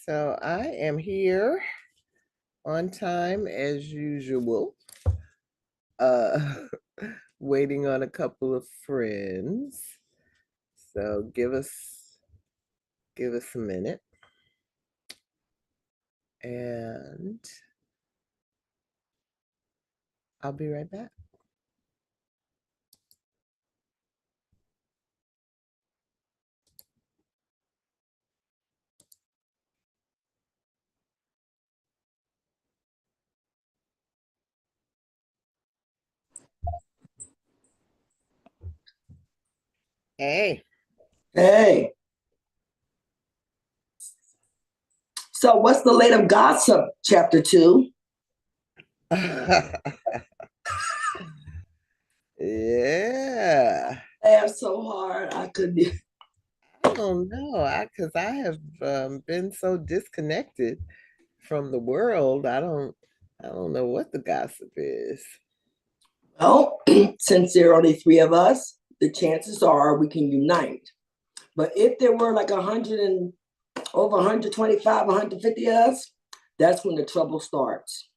So I am here on time as usual, uh, waiting on a couple of friends. So give us a minute, and I'll be right back. Hey. Hey, so what's the latest gossip, chapter 2? Yeah. Laughed so hard I couldn't. I don't know. Because I have been so disconnected from the world. I don't know what the gossip is. Well, since there are only three of us, the chances are we can unite. But if there were like 100 and over 125, 150 of us, that's when the trouble starts.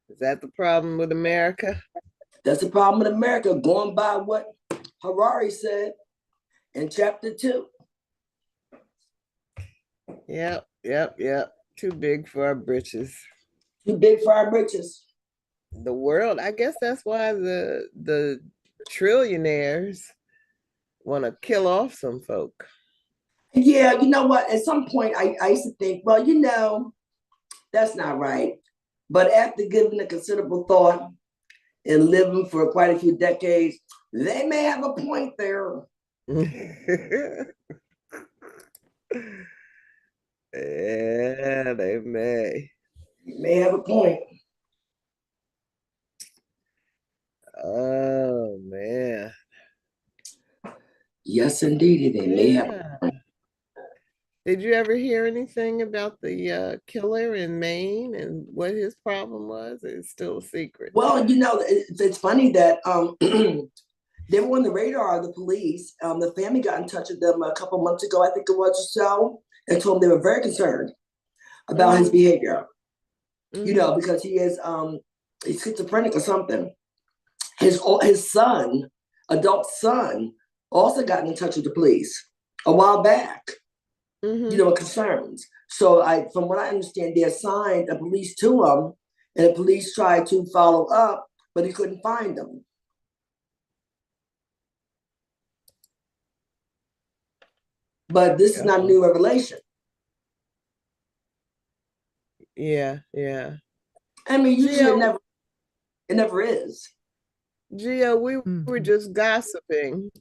Is that the problem with America? That's the problem with America, going by what Harari said in chapter 2. Yep. Too big for our britches. Too big for our britches. The world, I guess that's why the trillionaires want to kill off some folk. Yeah, you know what? At some point, I used to think, well, that's not right. But after giving a considerable thought and living for quite a few decades, they may have a point there. Yeah, they may. May have a point. Oh man. Yes, indeed, they may have. Yeah. Did you ever hear anything about the killer in Maine and what his problem was? It's still a secret. Well, it's funny that they were on the radar of the police. The family got in touch with them a couple months ago, I think it was, or so, and told them they were very concerned about his behavior. Because he's schizophrenic or something. His son, adult son, also got in touch with the police a while back. With concerns. So from what I understand, they assigned a police to him, and the police tried to follow up, but he couldn't find them. But this is not a new revelation. Yeah. I mean, usually it never is. Gio, we were just gossiping.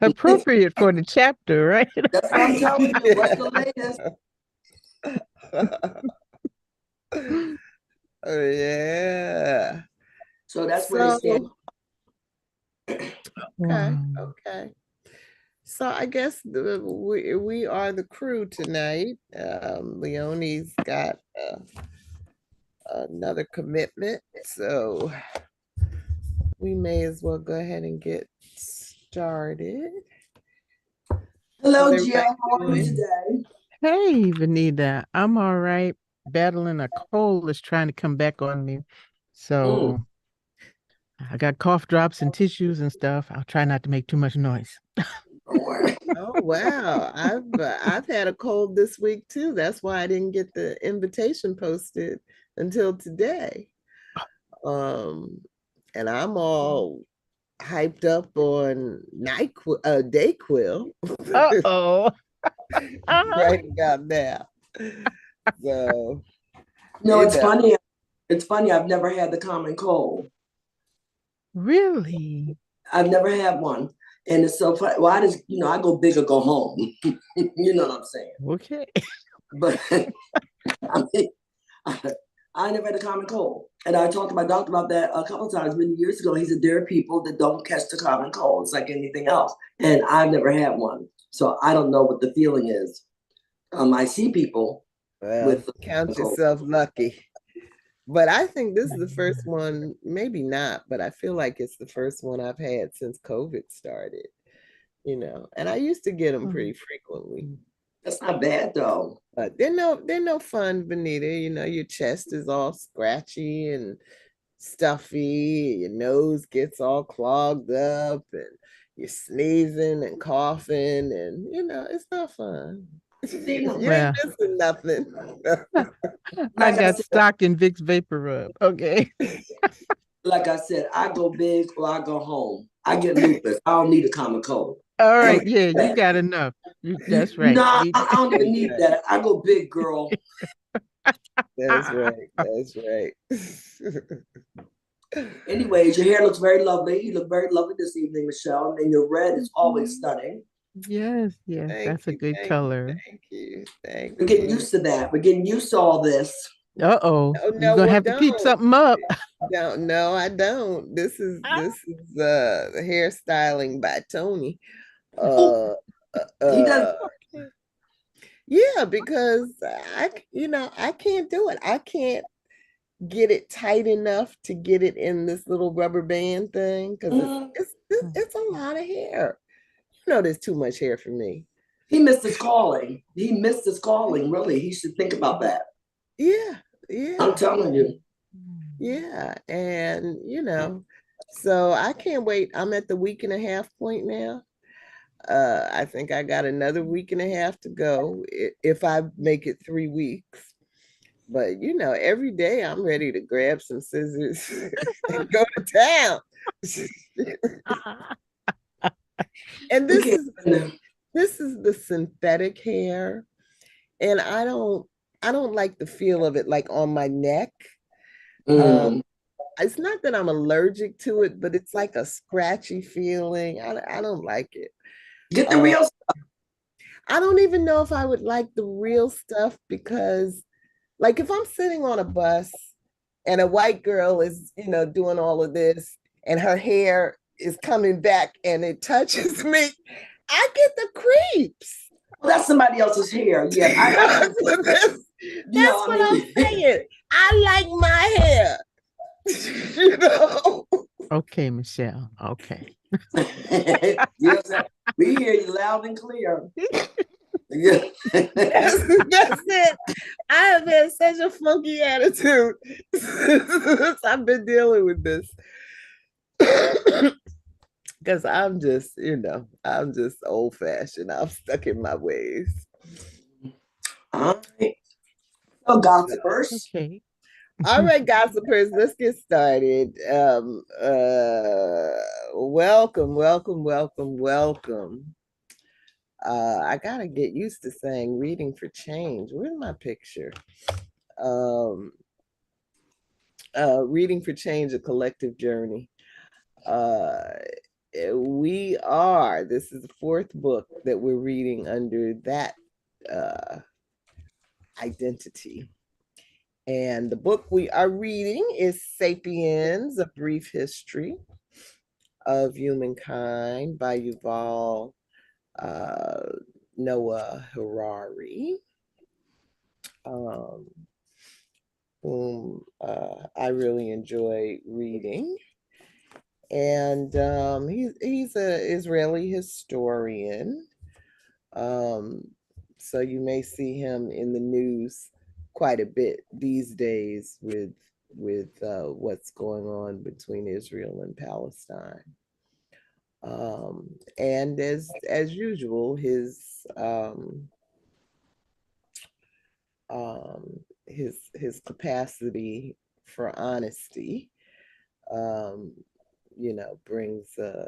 Appropriate for the chapter, right? That's what I'm telling you. What's the latest? Oh, yeah. So that's where they stand. Okay. So I guess we are the crew tonight. Leonie's got another commitment, so we may as well go ahead and get started. Hello, Gio. How are you today? Hey, Venita. I'm all right. Battling a cold that's trying to come back on me. So I got cough drops and tissues and stuff. I'll try not to make too much noise. Oh wow. I've had a cold this week too. That's why I didn't get the invitation posted until today. And I'm all hyped up on Dayquil. Uh-oh. Right about now. So it's funny. It's funny. I've never had the common cold. Really? I've never had one. And it's so funny. Well, I go big or go home. You know what I'm saying? Okay. But I never had a common cold. And I talked to my doctor about that a couple of times many years ago. He said there are people that don't catch the common cold. It's like anything else. And I've never had one. So I don't know what the feeling is. I see people with count yourself lucky. But I think this is the first one, maybe not, but I feel like it's the first one I've had since COVID started, and I used to get them pretty frequently. That's not bad though. But they're no fun, Venita. You know, your chest is all scratchy and stuffy, your nose gets all clogged up, and you're sneezing and coughing, and you know, it's not fun. See, You ain't Well, missing nothing. I like I got said, stock in Vicks Vapor Rub. Okay. I go big or I go home. I get lupus. I don't need a common cold. All I right. don't Yeah, need you that. got enough. That's right. Nah, I don't even That's need right. that. I go big, girl. That's right. That's right. Anyways, your hair looks very lovely. You look very lovely this evening, Michelle. And your red is always Mhm. stunning. Yes, yes, Thank that's a you, good thank you, color. thank you, thank We're getting you. used to that. We're getting used to all this. Uh-oh. Oh You're no, gonna well have to keep don't. something up. Don't no, I don't. This is hairstyling by Tony. Oh, Uh he does. uh yeah, because I can't do it. I can't get it tight enough to get it in this little rubber band thing because Mm, it's a lot of hair. You know, there's too much hair for me. he missed his calling. He missed his calling, really. He should think about that. Yeah, I'm yeah, telling you. yeah. And so I can't wait. I'm at the week and a half point now. I think I got another week and a half to go if I make it 3 weeks. But every day I'm ready to grab some scissors and go to town. And We this can't. is this is the synthetic hair, and I don't like the feel of it like on my neck. Um, Mm. it's not that I'm allergic to it, but it's like a scratchy feeling. I don't like it. Get the Uh, real. I don't even know if I would like the real stuff because, like, if I'm sitting on a bus and a white girl is, doing all of this and her hair is coming back and it touches me, I get the creeps. Well, that's somebody else's hair. Yeah, that's, you know, that's I what I'm mean, saying. I like my hair. you know. Okay, Michelle. Okay. you know what I'm saying? We hear you loud and clear. Yeah. That's it. I have had such a funky attitude since I've been dealing with this. Because I'm just old fashioned. I'm stuck in my ways. All right. So, gossipers. Okay. All right, gossipers, let's get started. Welcome, welcome, welcome, welcome. I gotta get used to saying reading for change. Where's my picture? Um, Reading for change, a collective journey. Uh, this is the fourth book that we're reading under that uh, identity. And the book we are reading is Sapiens, A Brief History of Humankind by Yuval uh, Noah Harari, um, whom I really enjoy reading. And he's an Israeli historian. Um, so you may see him in the news quite a bit these days with what's going on between Israel and Palestine. And as usual, his capacity for honesty, um, brings a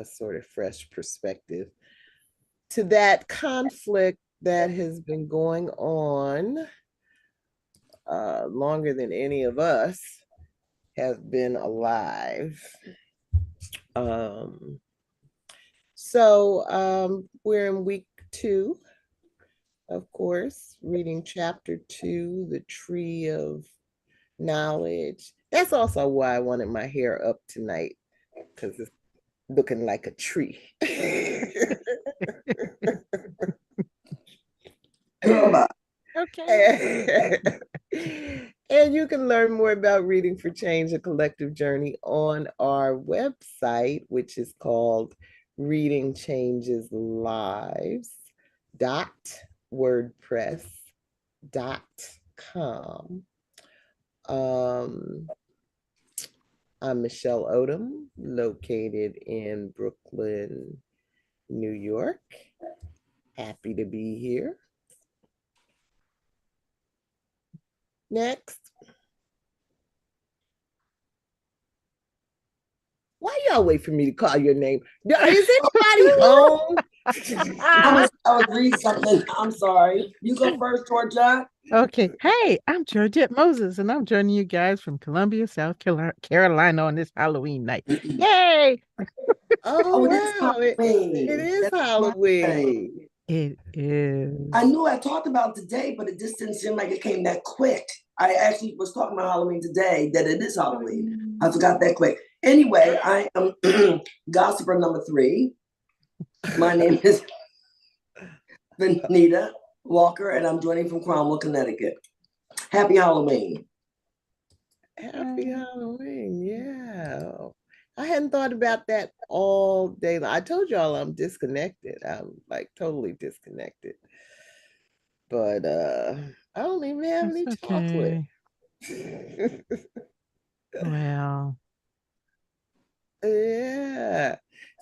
sort of fresh perspective to that conflict that has been going on longer than any of us have been alive. Um, so we're in week 2, of course, reading chapter 2, The Tree of Knowledge. That's also why I wanted my hair up tonight, because it's looking like a tree. Okay. And you can learn more about Reading for Change, a collective journey on our website, which is called readingchangeslives.com. dot wordpress dot com. Um, I'm Michelle Odom, located in Brooklyn, New York. Happy to be here. Next. Why y'all wait for me to call your name? Is anybody home? I was reading something. I'm sorry. You go first, Georgette. Okay. Hey, I'm Georgette Moses, and I'm joining you guys from Columbia, South Carolina on this Halloween night. Yay! Oh, Oh, it is wow. It Halloween. is That's right. Halloween. It is. I knew I talked about today, but it just didn't seem like it came that quick. I actually was talking about Halloween today, that it is Halloween. I forgot that quick. Anyway, I am gossiper number 3. My name is Venita Walker, and I'm joining from Cromwell, Connecticut. Happy Halloween. Happy Halloween. Yeah. I hadn't thought about that all day. I told y'all I'm disconnected. I'm like totally disconnected. But I don't even have That's any chocolate. okay. Well, Yeah.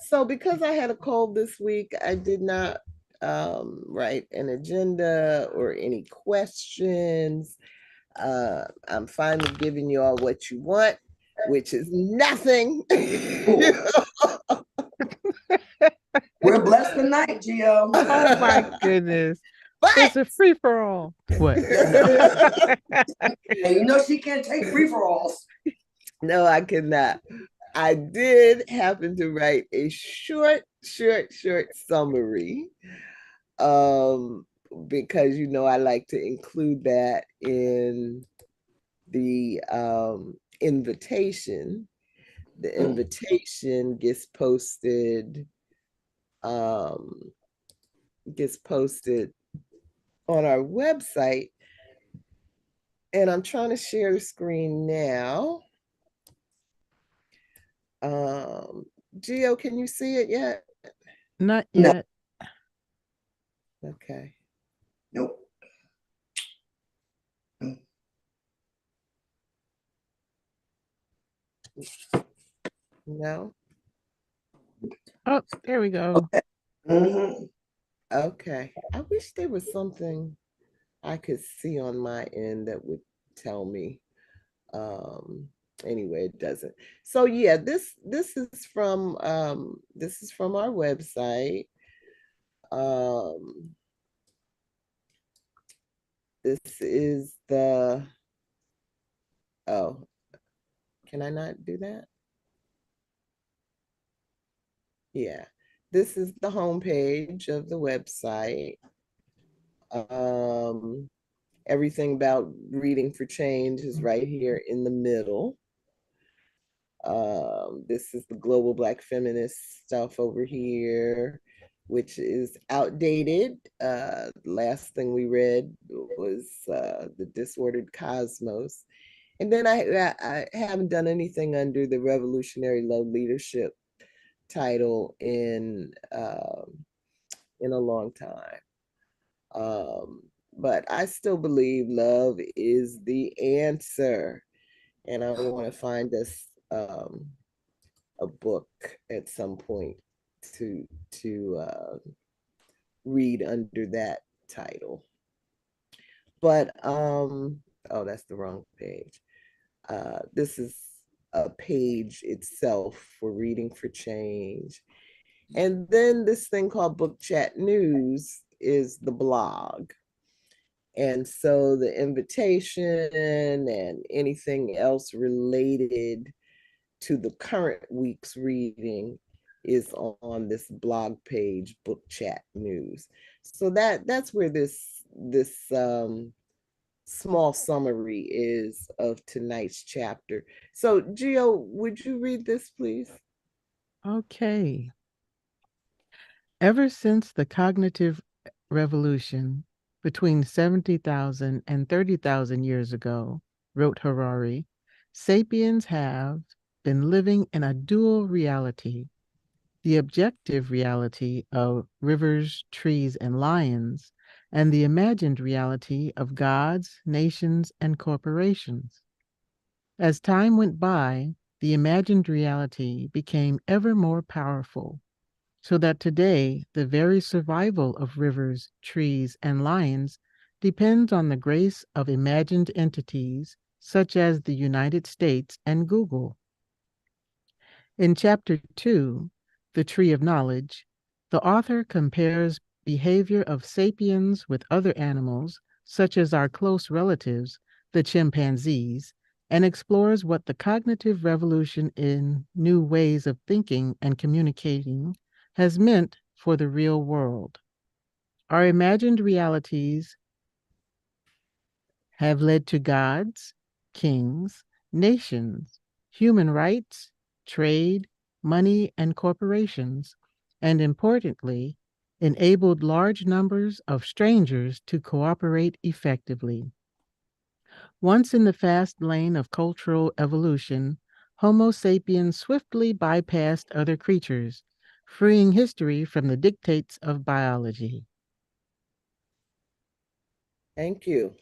So because I had a cold this week, I did not write an agenda or any questions. I'm finally giving you all what you want, which is nothing. We're blessed tonight, Gio. oh my goodness. But It's a free for all. What? And you know she can't take free-for-alls. no, I cannot. I did happen to write a short summary. Because I like to include that in the invitation. The invitation um, gets posted on our website, and I'm trying to share the screen now. Gio, can you see it yet? Not yet. Okay. Nope. No? Oh, there we go. Mm-hmm. Okay. I wish there was something I could see on my end that would tell me. Anyway, it doesn't. So yeah, this is from our website. This is oh, can I not do that? Yeah. This is the homepage of the website. Everything about Reading for Change is right here in the middle. This is the global Black feminist stuff over here, which is outdated. Last thing we read was The Disordered Cosmos. And then I haven't done anything under the Revolutionary Low Leadership title in a long time. But I still believe love is the answer. And I want to find us a book at some point to read under that title. But oh, that's the wrong page. This is a page itself for Reading for Change. And then this thing called Book Chat News is the blog. And so the invitation and anything else related to the current week's reading is on this blog page, Book Chat News. So that's where this small summary is of tonight's chapter. So Gio, would you read this, please? Okay. Ever since the cognitive revolution between 70,000 and 30,000 years ago, wrote Harari, sapiens have been living in a dual reality. the objective reality of rivers, trees, and lions, and the imagined reality of gods, nations, and corporations. As time went by, the imagined reality became ever more powerful, so that today the very survival of rivers, trees, and lions depends on the grace of imagined entities such as the United States and Google. In Chapter 2, The Tree of Knowledge, the author compares behavior of sapiens with other animals, such as our close relatives, the chimpanzees, and explores what the cognitive revolution in new ways of thinking and communicating has meant for the real world. Our imagined realities have led to gods, kings, nations, human rights, trade, money, and corporations, and importantly, enabled large numbers of strangers to cooperate effectively. Once in the fast lane of cultural evolution, Homo sapiens swiftly bypassed other creatures, freeing history from the dictates of biology. Thank you.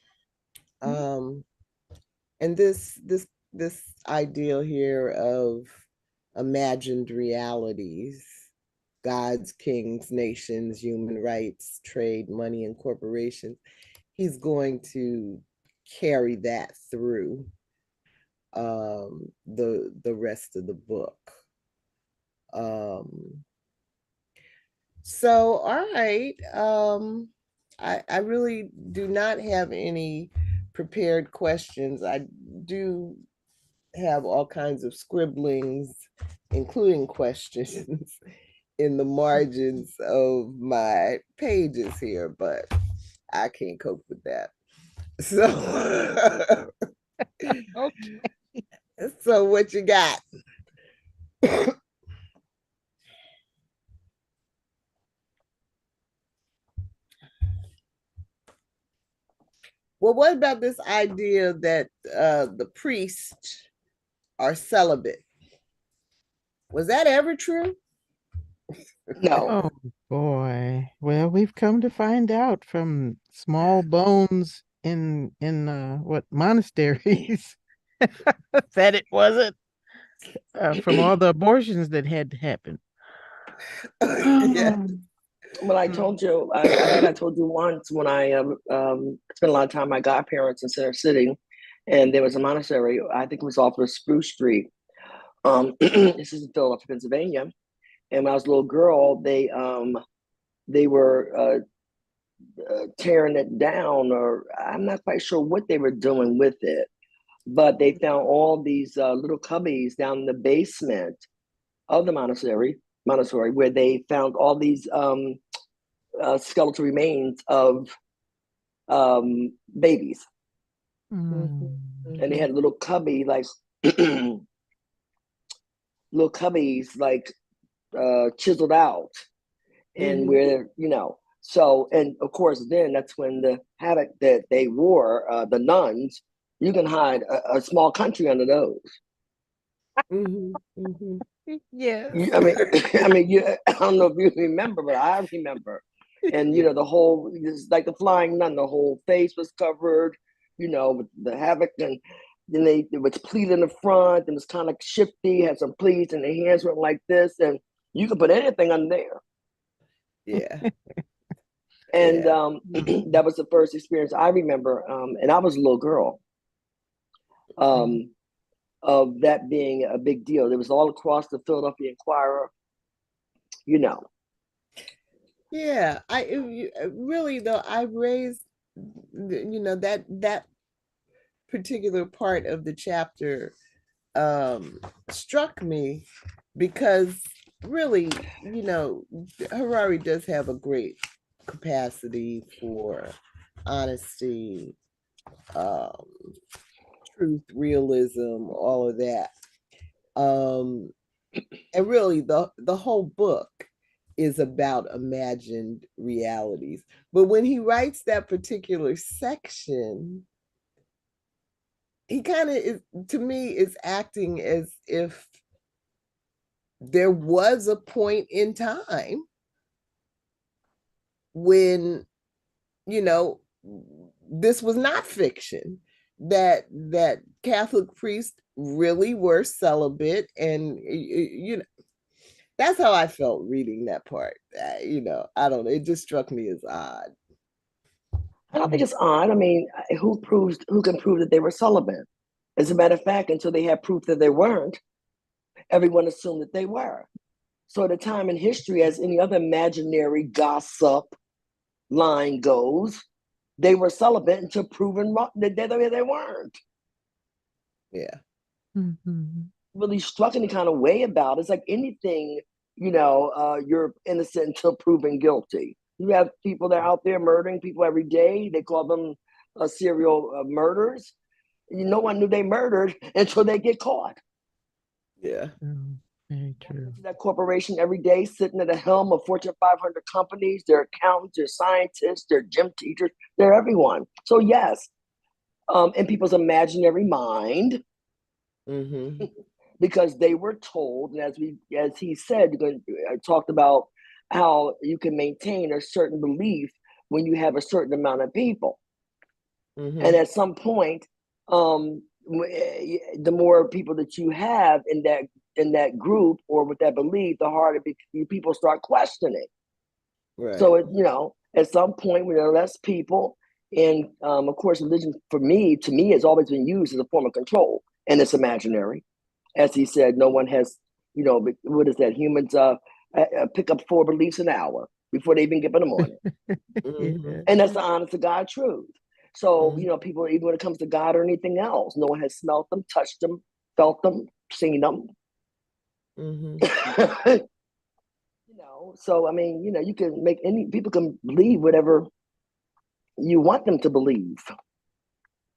And this ideal here of imagined realities, gods, kings, nations, human rights, trade, money, and corporations, he's going to carry that through the rest of the book. So all right. I really do not have any prepared questions. I do have all kinds of scribblings, including questions in the margins of my pages here, but I can't cope with that. So, Okay. so what you got? Well, what about this idea that the priests are celibate? Was that ever true? No. Oh boy. Well, we've come to find out from small bones in what monasteries that it wasn't from all the abortions that had to happen. Yeah. Well, I told you, I think I told you once when I spent a lot of time with my godparents in Center City, and there was a monastery. I think it was off of Spruce Street. This is in Philadelphia, Pennsylvania. And when I was a little girl, they were tearing it down, or I'm not quite sure what they were doing with it, but they found all these little cubbies down in the basement of the monastery, where they found all these skeletal remains of babies, Mm. and they had little cubby like little cubbies like chiseled out, and where so, and of course then that's when the habit that they wore, the nuns, you can hide a small country under those. Yes. I mean, I don't know if you remember, but I remember. And the whole, it's like the flying nun, the whole face was covered, with the havoc, and then it was pleat in the front, and it's kind of shifty, had some pleats, and the hands went like this, and you could put anything on there. Yeah. And Yeah. that was the first experience I remember, and I was a little girl. Of that being a big deal. It was all across the Philadelphia Inquirer, Yeah. Really though, I raised that particular part of the chapter struck me because really, Harari does have a great capacity for honesty, um, truth, realism, all of that. And really, the whole book is about imagined realities. But when he writes that particular section, he kind of is, to me, is acting as if there was a point in time when, this was not fiction, that Catholic priests really were celibate, and that's how I felt reading that part. I don't know, it just struck me as odd. I don't think it's odd. I mean, who can prove that they were celibate? As a matter of fact, until they had proof that they weren't, everyone assumed that they were. So at a time in history, as any other imaginary gossip line goes, they were celibate until proven that they weren't. Yeah. Mm-hmm. Really struck any kind of way about it. It's like anything, you're innocent until proven guilty. You have people that are out there murdering people every day. They call them serial murders. No one knew they murdered until they get caught. Yeah. Very true. That corporation every day sitting at the helm of Fortune 500 companies. They're accountants, they're scientists, they're gym teachers, they're everyone. So yes, in people's imaginary mind, Mm-hmm. because they were told, and as he said, talked about how you can maintain a certain belief when you have a certain amount of people. Mm-hmm. And at some point, the more people that you have in that group or with that belief, the harder people start questioning. Right. So at some point when there are less people, and of course, religion to me has always been used as a form of control, and it's imaginary. As he said, no one has, what is that? Humans pick up 4 beliefs an hour before they even get up in the morning. Mm-hmm. And that's the honest to God truth. So, Mm-hmm. people, even when it comes to God or anything else, no one has smelt them, touched them, felt them, seen them. Mm-hmm. So, I mean, you can people can believe whatever you want them to believe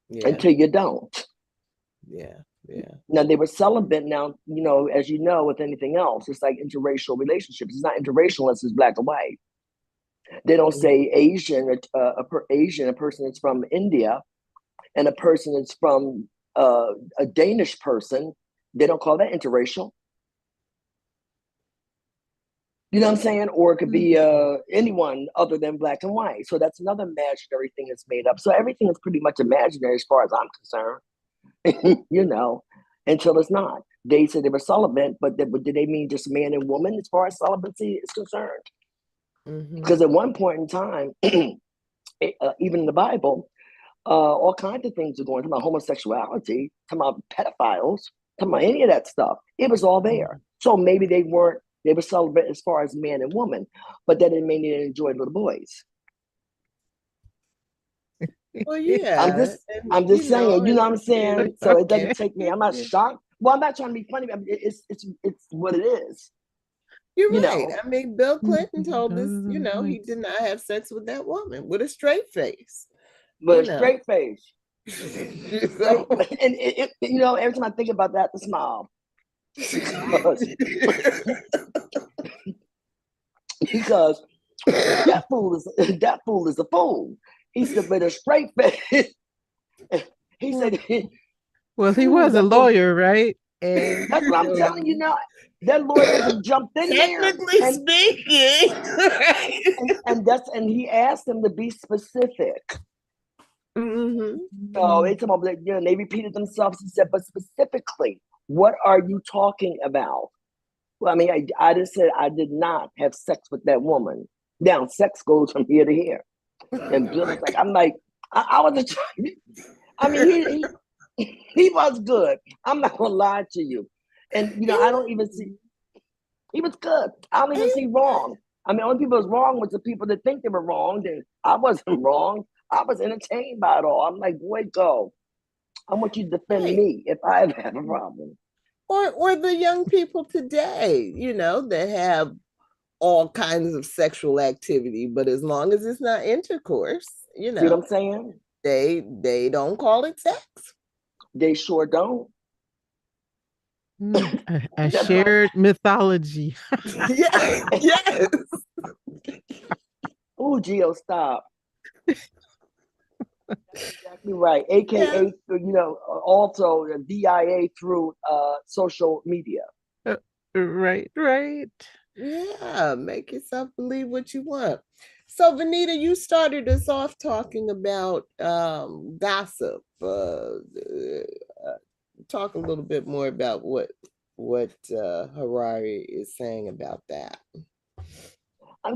until you don't. Yeah. Yeah. Now, they were celibate. Now, as you know, with anything else, it's like interracial relationships. It's not interracial unless it's black and white. They don't say Asian, a person that's from India, and a person that's from a Danish person. They don't call that interracial. You know what I'm saying? Or it could be anyone other than black and white. So that's another imaginary thing that's made up. So everything is pretty much imaginary as far as I'm concerned, until it's not. They said they were celibate, but did they mean just man and woman as far as celibacy is concerned? Mm-hmm. Because at one point in time, even in the Bible, all kinds of things are going about homosexuality, talking about pedophiles, talking about any of that stuff. It was all there. So maybe they were celibate as far as man and woman, but that didn't mean they didn't enjoy little boys. Well, yeah. I'm just saying, you know what I'm saying? So it doesn't Okay. take me. I'm not shocked. Well, I'm not trying to be funny. I mean, it's what it is. You're You right. know, I mean, Bill Clinton told us, Those are the he points. did not have sex with that woman with a straight face. but a straight face. So- And every time I think about that, I smile. Because that fool is a fool. He said, with a straight face. He said, Well, he was a that fool, lawyer, right? And that's what I'm telling you now. That lawyer must have jumped in there technically and speaking, and he asked them to be specific. mm-hmm. So it's about they repeated themselves. He said, but specifically, what are you talking about? Well, I mean, I just said I did not have sex with that woman. Now, sex goes from here to here. And Bill was like, I'm like, I was trying. I mean, he was good. I'm not gonna lie to you. And I don't even see he was good. I don't even see wrong. I mean, only people was wrong was the people that think they were wrong. And I wasn't wrong. I was entertained by it all. I'm like, boy, go. I want you to defend Right. me if I ever have a problem. Or the young people today, that have all kinds of sexual activity, but as long as it's not intercourse, See what I'm saying? they don't call it sex. They sure don't. A shared mythology. Yeah, yes. Oh, Geo, stop. That's exactly right. AKA, Yeah. also DIA through social media. Right, right. Yeah, make yourself believe what you want. So, Venita, you started us off talking about gossip. Talk a little bit more about what Harari is saying about that.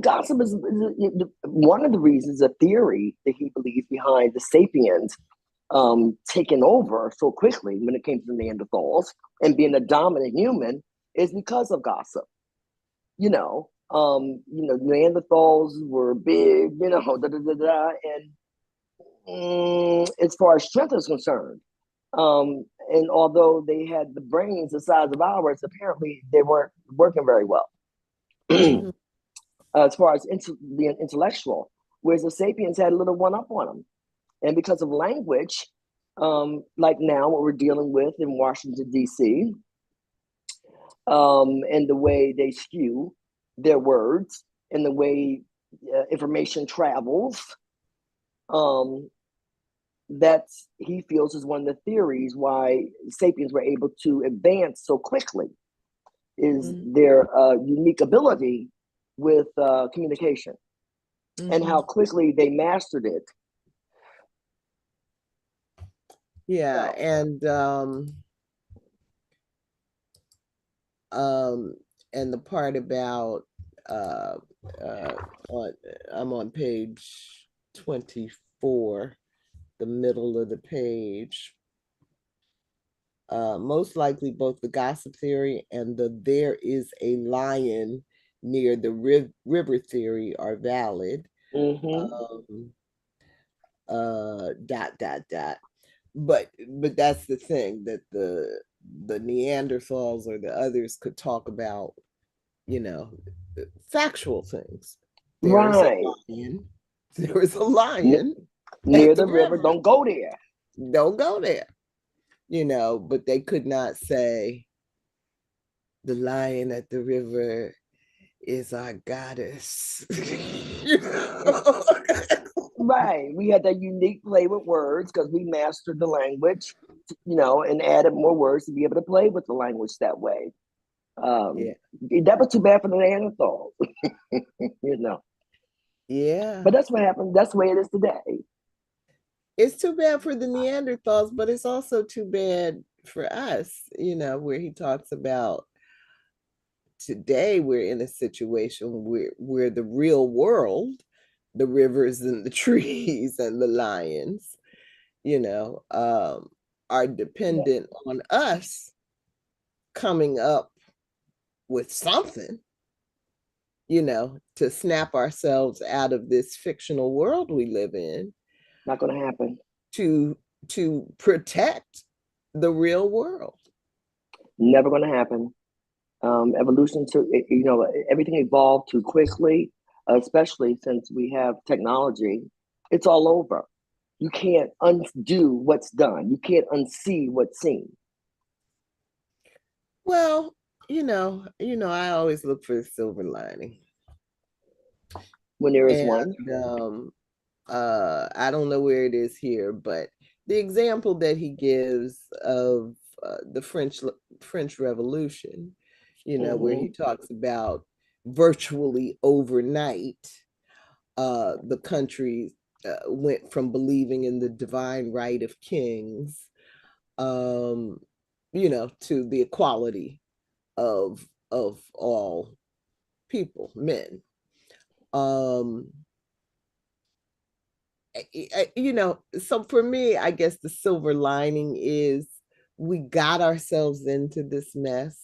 Gossip is one of the reasons, a theory that he believes behind the Sapiens taking over so quickly when it came to the Neanderthals and being a dominant human is because of gossip. Neanderthals were big, and as far as strength is concerned, and although they had the brains the size of ours, apparently they weren't working very well. Mhm. As far as being intellectual, whereas the Sapiens had a little one up on them. And because of language, like now what we're dealing with in Washington, D.C., and the way they skew their words and the way information travels, that's, he feels, is one of the theories why Sapiens were able to advance so quickly, is their unique ability with communication and how quickly they mastered it. Yeah, So, and the part about uh, I'm on page 24, the middle of the page. Most likely both the gossip theory and the there is a lion near the river theory are valid. Um, dot dot dot. But that's the thing, that the Neanderthals or the others could talk about, you know, factual things. There's a right. lion. There is a lion Near at the the river, river. don't go there. Don't go there. But they could not say the lion at the river is our goddess. Right. We had that unique play with words because we mastered the language, and added more words to be able to play with the language that way. Yeah. That was too bad for the Neanderthals, you know. Yeah. But that's what happened. That's the way it is today. It's too bad for the Neanderthals, but it's also too bad for us, where he talks about today we're in a situation where the real world, the rivers and the trees and the lions, are dependent on us coming up with something, to snap ourselves out of this fictional world we live in, Not going to happen. to protect the real world. Never going to happen. Evolution, everything evolved too quickly, especially since we have technology. It's all over. You can't undo what's done. You can't unsee what's seen. Well, I always look for the silver lining. When there is And one. I don't know where it is here, but the example that he gives of the French Revolution, where he talks about virtually overnight, the country went from believing in the divine right of kings, um, to the equality of all people, men. Um, so for me, I guess the silver lining is we got ourselves into this mess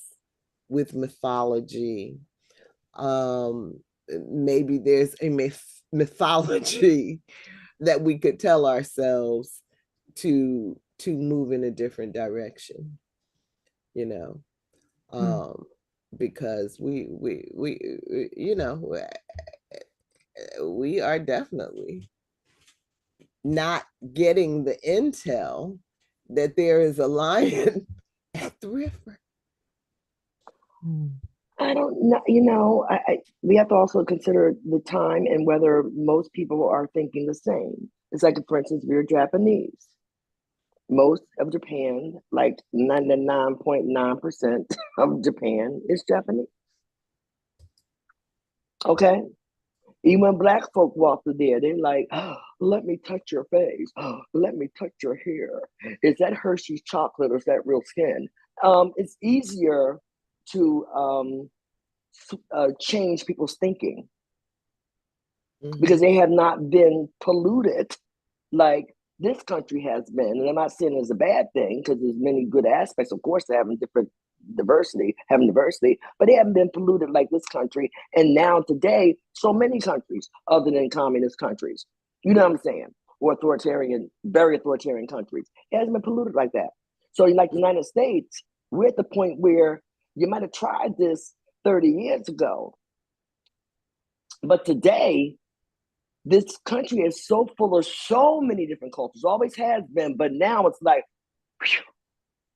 with mythology. Maybe there's a mythology that we could tell ourselves to move in a different direction, you know. Because we are definitely not getting the intel that there is a lion at the river. I don't know. We have to also consider the time and whether most people are thinking the same. It's like, for instance, we're Japanese. Most of Japan, like 99.9% of Japan is Japanese. Okay? Even when black folk walk through there, they're like, oh, let me touch your face. Oh, let me touch your hair. Is that Hershey's chocolate or is that real skin? It's easier to change people's thinking because they have not been polluted like this country has been. And I'm not saying it's a bad thing because there's many good aspects, of course, to having diversity, but they haven't been polluted like this country. And now today, so many countries other than communist countries, you know what I'm saying? Or authoritarian, very authoritarian countries. It hasn't been polluted like that. So like the United States, we're at the point where you might have tried this 30 years ago. But today, this country is so full of so many different cultures, always has been, but now it's like,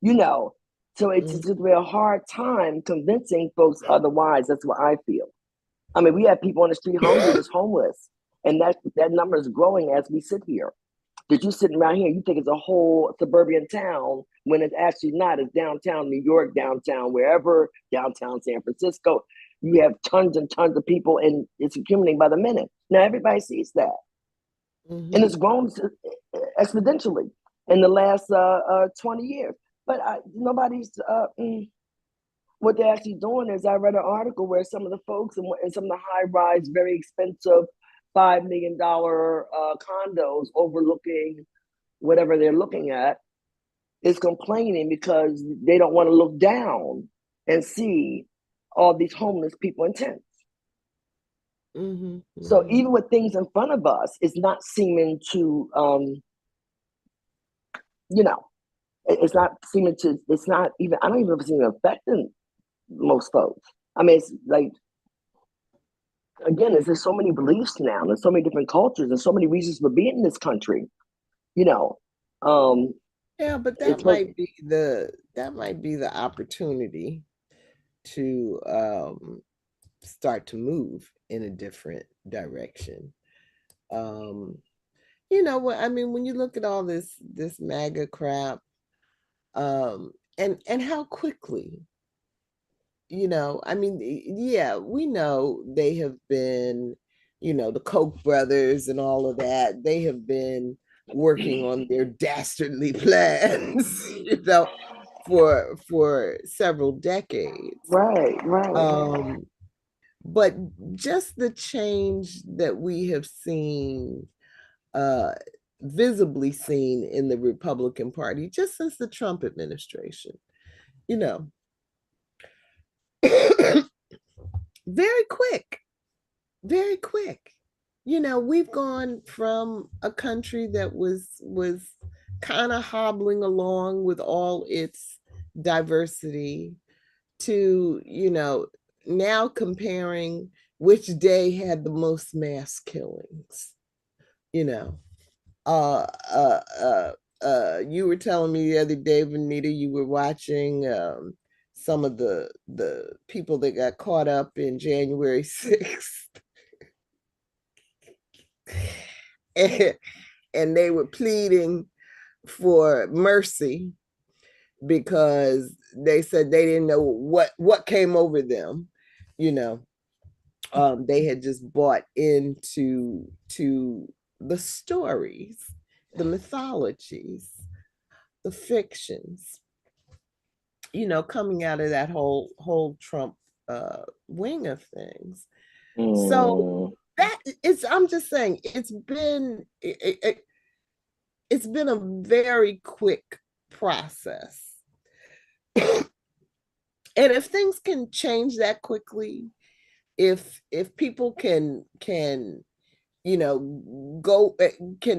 you know, so it's just gonna be a hard time convincing folks otherwise. That's what I feel. I mean, we have people on the street hungry, just homeless, and that number is growing as we sit here. Because you sitting around here, you think it's a whole suburban town when it's actually not. It's downtown New York, downtown wherever, downtown San Francisco. You have tons and tons of people, and it's accumulating by the minute. Now everybody sees that, and it's grown exponentially in the last 20 years. But nobody's. What they're actually doing is, I read an article where some of the folks in some of the high-rise, very expensive $5 million condos overlooking whatever they're looking at is complaining because they don't want to look down and see all these homeless people in tents. So even with things in front of us, it's not seeming to, it's not seeming to, it's not even, I don't even know if it's even affecting most folks. I mean, it's like, again, there's so many beliefs now, there's so many different cultures, and so many reasons for being in this country, Yeah, but that might be the opportunity to start to move in a different direction. I mean, when you look at all this MAGA crap, and how quickly, I mean, yeah, we know they have been, the Koch brothers and all of that, they have been working on their dastardly plans, for several decades. Right. But just the change that we have seen, visibly seen in the Republican Party just since the Trump administration, very quick, very quick. We've gone from a country that was kind of hobbling along with all its diversity to, now comparing which day had the most mass killings. You were telling me the other day, Venita, you were watching some of the people that got caught up in January 6th. and they were pleading for mercy because they said they didn't know what came over them. They had just bought into the stories, the mythologies, the fictions, coming out of that whole Trump wing of things. So I'm just saying, it's been a very quick process. And if things can change that quickly, if people can can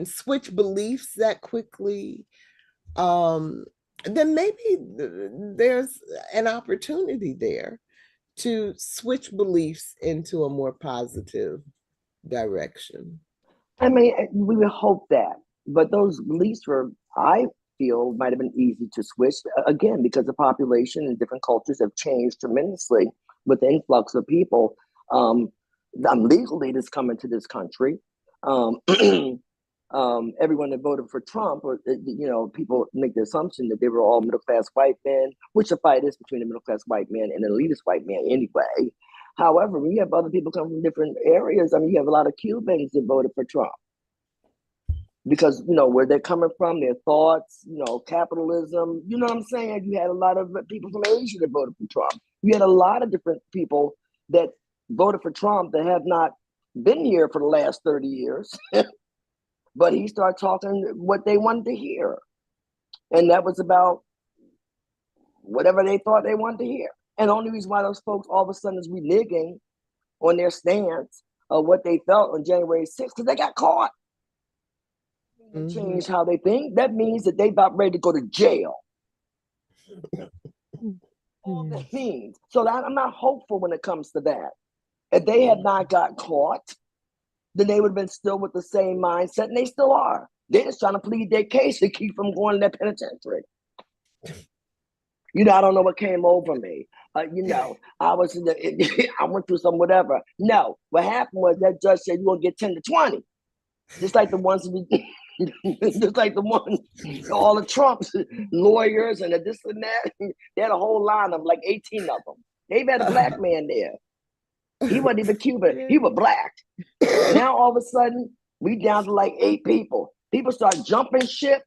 switch beliefs that quickly, then maybe there's an opportunity there to switch beliefs into a more positive direction. I mean, we would hope that, but those beliefs I feel, might have been easy to switch again because the population and different cultures have changed tremendously with the influx of people. Legally that's coming to this country. everyone that voted for Trump, or people make the assumption that they were all middle class white men, which the fight is between a middle class white man and an elitist white man anyway. However, when you have other people come from different areas, I mean, you have a lot of Cubans that voted for Trump because where they're coming from, their thoughts, capitalism. You know what I'm saying? You had a lot of people from Asia that voted for Trump. You had a lot of different people that voted for Trump that have not been here for the last 30 years. But he started talking what they wanted to hear. And that was about whatever they thought they wanted to hear. And the only reason why those folks all of a sudden is reneging on their stance of what they felt on January 6th, because they got caught. Change how they think. That means that they about ready to go to jail. All that means. So I'm not hopeful when it comes to that. If they had not got caught, then they would have been still with the same mindset, and they still are. They're just trying to plead their case to keep from going to that penitentiary. I don't know what came over me. I was I went through some whatever. No, what happened was that judge said you're gonna get 10 to 20, just like the ones, just like the ones, all the Trump's lawyers and this and that. They had a whole line of like 18 of them. They've had a black man there. He wasn't even Cuban. He was black. Now all of a sudden, we down to like 8 people. People start jumping ship.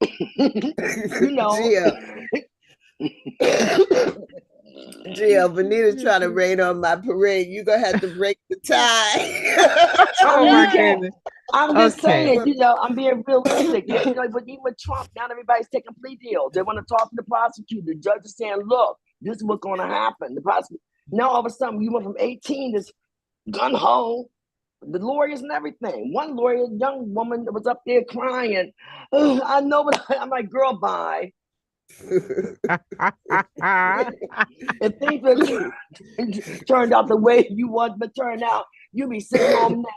Gio, Venita trying to rain on my parade. You're going to have to break the tie. Oh my goodness. I'm just saying, I'm being realistic. But even with Trump, now everybody's taking plea deals. They want to talk to the prosecutor. The judge is saying, look, this is what's going to happen. The prosecutor. Now all of a sudden, you went from 18 to gun-ho, the lawyers and everything. One lawyer, young woman, was up there crying. I know, but I'm like, girl, bye. If things turned out the way you want to turn out, you be sitting home now,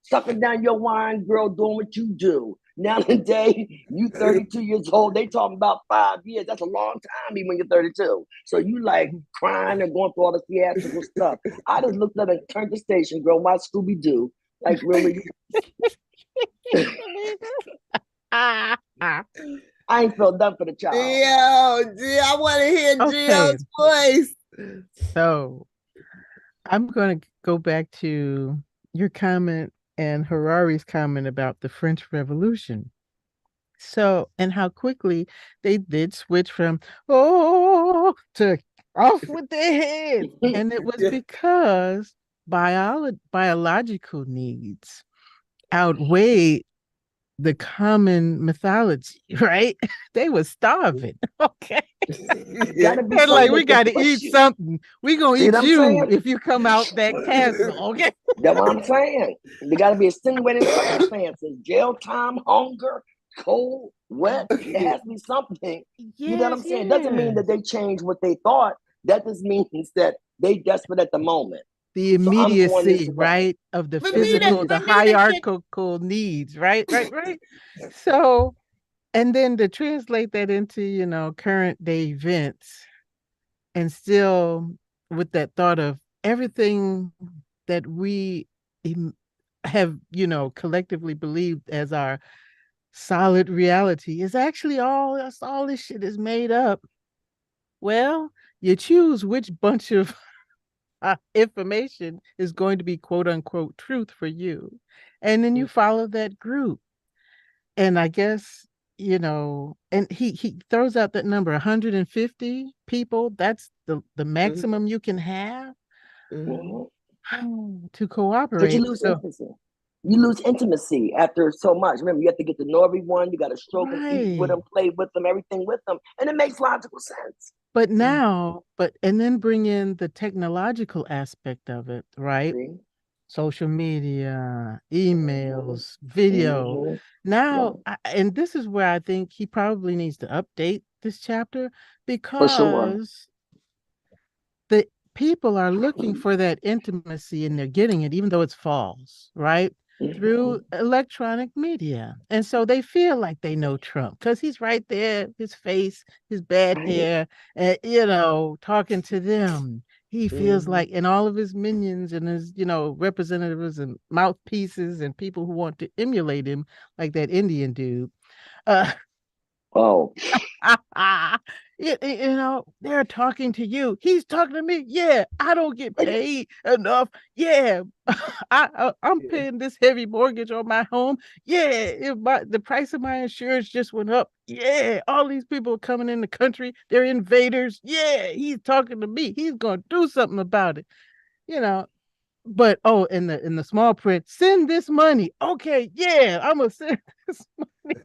sucking down your wine, girl, doing what you do. Now today, you 32 years old. They talking about 5 years. That's a long time even when you're 32. So you like crying and going through all the theatrical stuff. I just looked at and turned the station, girl. Why Scooby-Doo? Like, really? I ain't felt done for the child. Gio, I want to hear Gio's voice. So I'm going to go back to your comment and Harari's comment about the French Revolution. So, and how quickly they did switch from, to off with their head. And it was because biological needs outweighed the common mythology, right? They were starving. Okay. They're like, we got to eat something. We're going to eat you if you come out that castle. Okay. That's what I'm saying. There got to be extenuating circumstances. Jail time, hunger, cold, wet. It has to be something. You know what I'm saying? It doesn't mean that they changed what they thought. That just means that they desperate at the moment. The immediacy, right, of the physical, the hierarchical needs, right? So, and then to translate that into, current day events, and still with that thought of everything that we have, collectively believed as our solid reality is actually all this shit is made up. Well, you choose which bunch of information is going to be quote unquote truth for you. And then you follow that group. And I guess, and he throws out that number, 150 people. That's the maximum you can have to cooperate. But you lose intimacy. You lose intimacy after so much. Remember, you have to get to know everyone. You got to stroke and eat with them, play with them, everything with them. And it makes logical sense. But now, and then bring in the technological aspect of it, right? Social media, emails, video. Now, and this is where I think he probably needs to update this chapter, because the people are looking for that intimacy and they're getting it, even though it's false, right? Through electronic media. And so they feel like they know Trump because he's right there, his face, his bad hair, talking to them. he feels like, and all of his minions and his, representatives and mouthpieces and people who want to emulate him, like that Indian dude. Uh, Oh, they're talking to you. He's talking to me. Yeah, I don't get paid enough. Yeah, I'm paying this heavy mortgage on my home. Yeah, the price of my insurance just went up. Yeah, all these people are coming in the country. They're invaders. Yeah, he's talking to me. He's gonna do something about it. You know, but in the small print, send this money. Okay, yeah, I'm gonna send this money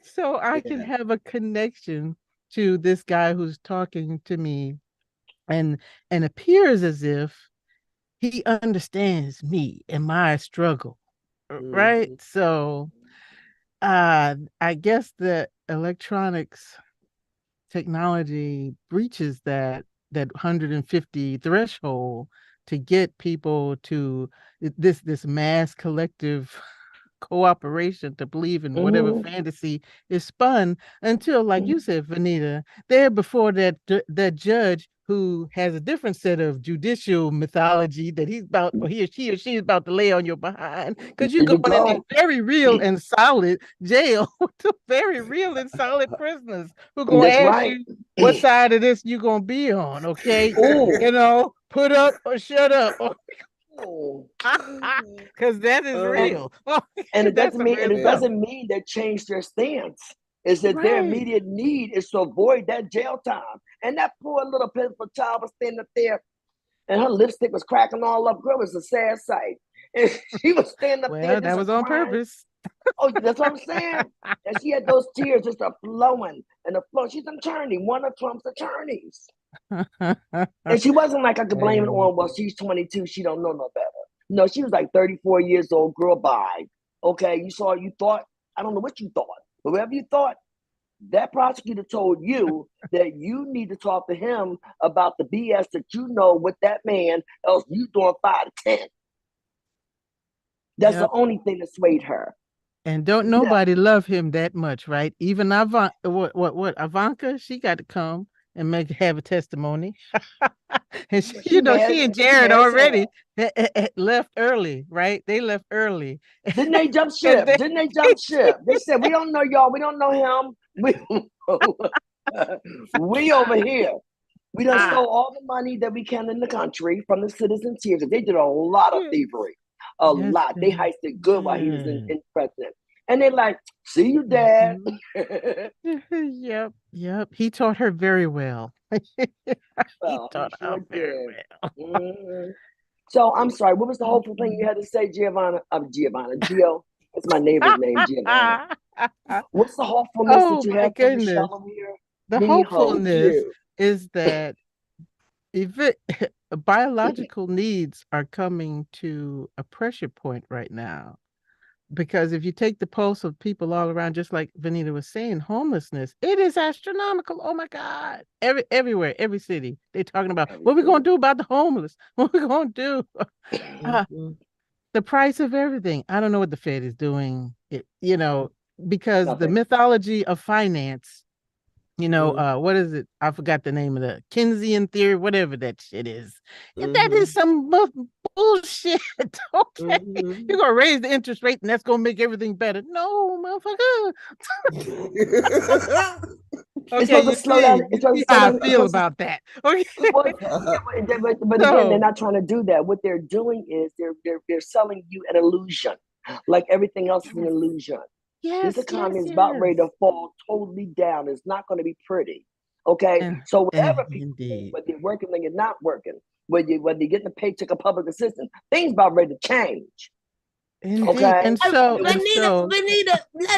so I can have a connection to this guy who's talking to me, and appears as if he understands me and my struggle, right? So I guess the electronics technology breaches that 150 threshold to get people to this mass collective cooperation to believe in whatever fantasy is spun, until, like you said, Venita, there before that judge who has a different set of judicial mythology that he's about, or he or she is about to lay on your behind, because you're there you going into go. very real and solid jail to very real and solid prisoners who are going to That's ask right. you what side of this you going to be on, okay? Oh, Put up or shut up. oh. Because that is And real. and it That's doesn't some mean real stuff. they changed their stance. Is that their Right. immediate need is to avoid that jail time. And that poor little pitiful child was standing up there, and her lipstick was cracking all up. Girl, it was a sad sight. And she was standing up there Well, just that was on crying. purpose. Oh, that's what I'm saying. And she had those tears just a flowing and a flow. She's an attorney, one of Trump's attorneys. And she wasn't like, I could blame it on, well, she's 22, she don't know no better. No, she was like 34 years old, girl, bye. Okay, you thought, I don't know what you thought, but whatever you thought, that prosecutor told you that you need to talk to him about the BS that you know with that man, else you doing 5 to 10. That's the only thing that swayed her. And don't nobody love him that much, right? Even Ivanka, she got to come and have a testimony. And she and Jared already left early, right? They left early. Didn't they jump 'Cause ship? They said, we don't know y'all. We don't know him. We over here. We done stole all the money that we can in the country from the citizens here. They did a lot of thievery. A lot. They heisted good while he was in president. And they're like, see you, Dad. Yep. He taught her very well. He taught her very well. So I'm sorry, what was the hopeful thing you had to say, Giovanna? Gio. That's my neighbor's name, Giovanna. What's the hopefulness that you have for Michelle over here? The hopefulness is that biological needs are coming to a pressure point right now. Because if you take the pulse of people all around, just like Venita was saying, homelessness, it is astronomical. Oh my God. Everywhere, every city, they're talking about what we're going to do about the homeless. What we're going to do. The price of everything. I don't know what the Fed is doing, because the mythology of finance, what is it? I forgot the name of the Keynesian theory, whatever that shit is. That is some bullshit. Okay. You're going to raise the interest rate and that's going to make everything better. No, motherfucker. Okay, you see how I feel about that. Okay. But again, they're not trying to do that. What they're doing is they're selling you an illusion. Like everything else is an illusion. This economy is about ready to fall totally down. It's not going to be pretty. Okay. So whatever people do, whether you're working or you're not working, whether you're getting a paycheck or public assistance, things about ready to change. Indeed. Okay. And so Venita, let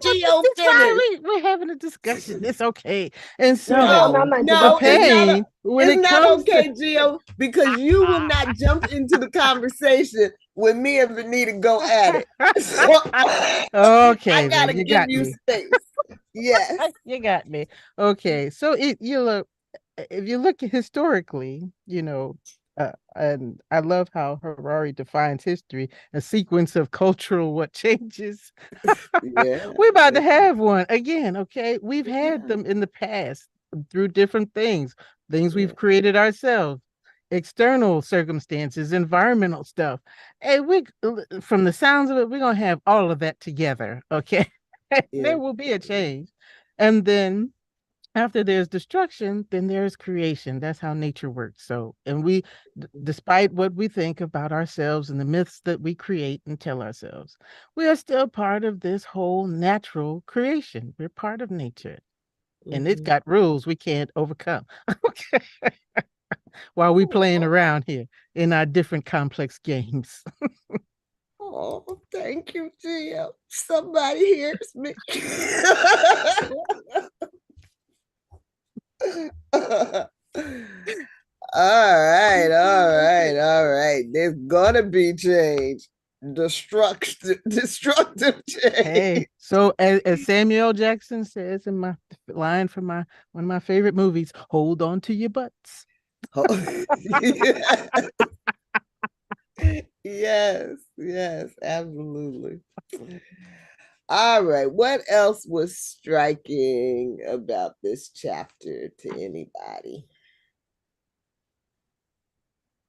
Gio finish. We're having a discussion. It's okay. And so no, it's not okay, Gio, because you will not jump into the conversation when me and Venita go at it. Okay, I gotta give you space. Yes, you got me. Okay, so if you look historically, and I love how Harari defines history, a sequence of cultural changes. We're about to have one again, okay? We've had them in the past through different things we've created ourselves. external circumstances, environmental stuff. Hey, from the sounds of it, we're gonna have all of that together. Okay. Yeah. There will be a change. And then after there's destruction, then there's creation. That's how nature works. So, and despite what we think about ourselves and the myths that we create and tell ourselves, we are still part of this whole natural creation. We're part of nature, and it's Mhm. got rules we can't overcome. Okay. While we playing around here in our different complex games. Oh, thank you, Gio. Somebody hears me. All right. There's gonna be change. Destructive change. Hey, so as Samuel Jackson says in my line from one of my favorite movies, hold on to your butts. Yes, absolutely. All right. What else was striking about this chapter to anybody?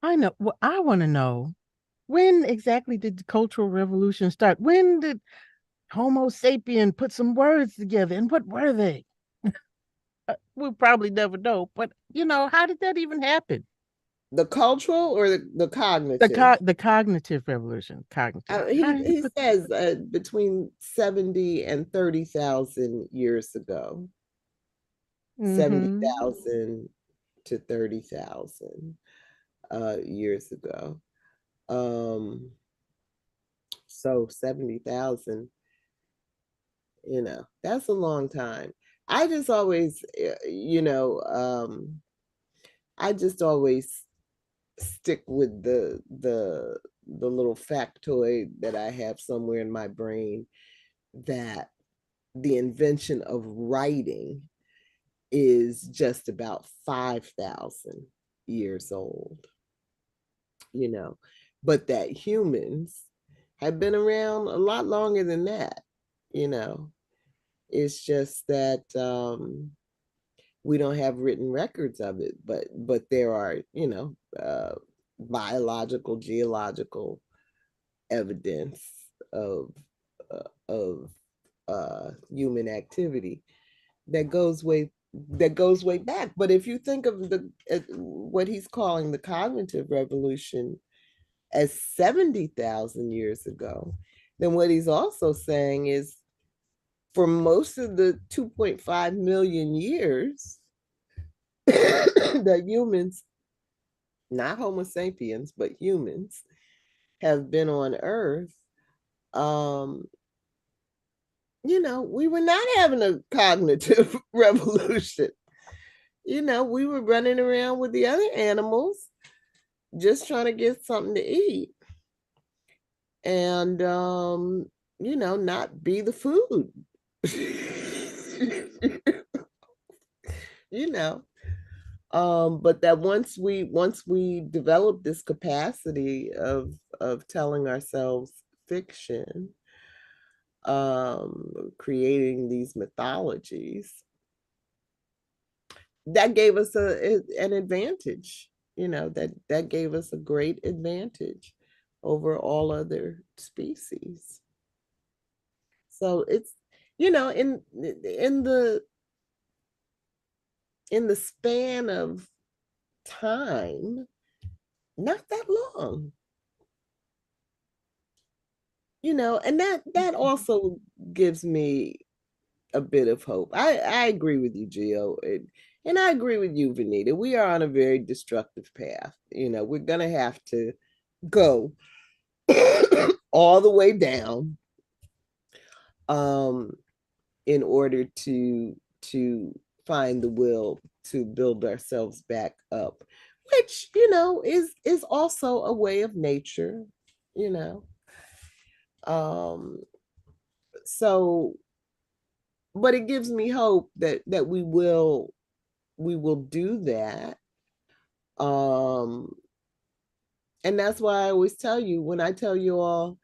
I know. Well, I want to know, when exactly did the Cultural Revolution start? When did Homo sapien put some words together, and what were they? We'll probably never know, but how did that even happen? The cultural or the cognitive? The cognitive revolution, cognitive. How did He says between 70 and 30,000 years ago. Mm-hmm. 70,000 to 30,000 years ago. So 70,000, that's a long time. I just always, I just always stick with the little factoid that I have somewhere in my brain, that the invention of writing is just about 5,000 years old, but that humans have been around a lot longer than that. It's just that we don't have written records of it, but there are, biological, geological evidence of human activity that goes way back. But if you think of what he's calling the cognitive revolution as 70,000 years ago, then what he's also saying is, for most of the 2.5 million years that humans, not Homo sapiens, but humans, have been on Earth, we were not having a cognitive revolution. We were running around with the other animals just trying to get something to eat and, not be the food. you know, but that once we develop this capacity of telling ourselves fiction, creating these mythologies, that gave us an advantage. That gave us a great advantage over all other species. So it's, in the span of time, not that long, and that also gives me a bit of hope. I agree with you, Gio, and I agree with you, Venita. We are on a very destructive path. We're gonna have to go all the way down, in order to find the will to build ourselves back up, which is also a way of nature. you know um so but it gives me hope that we will do that. um and that's why I always tell you, when I tell you all,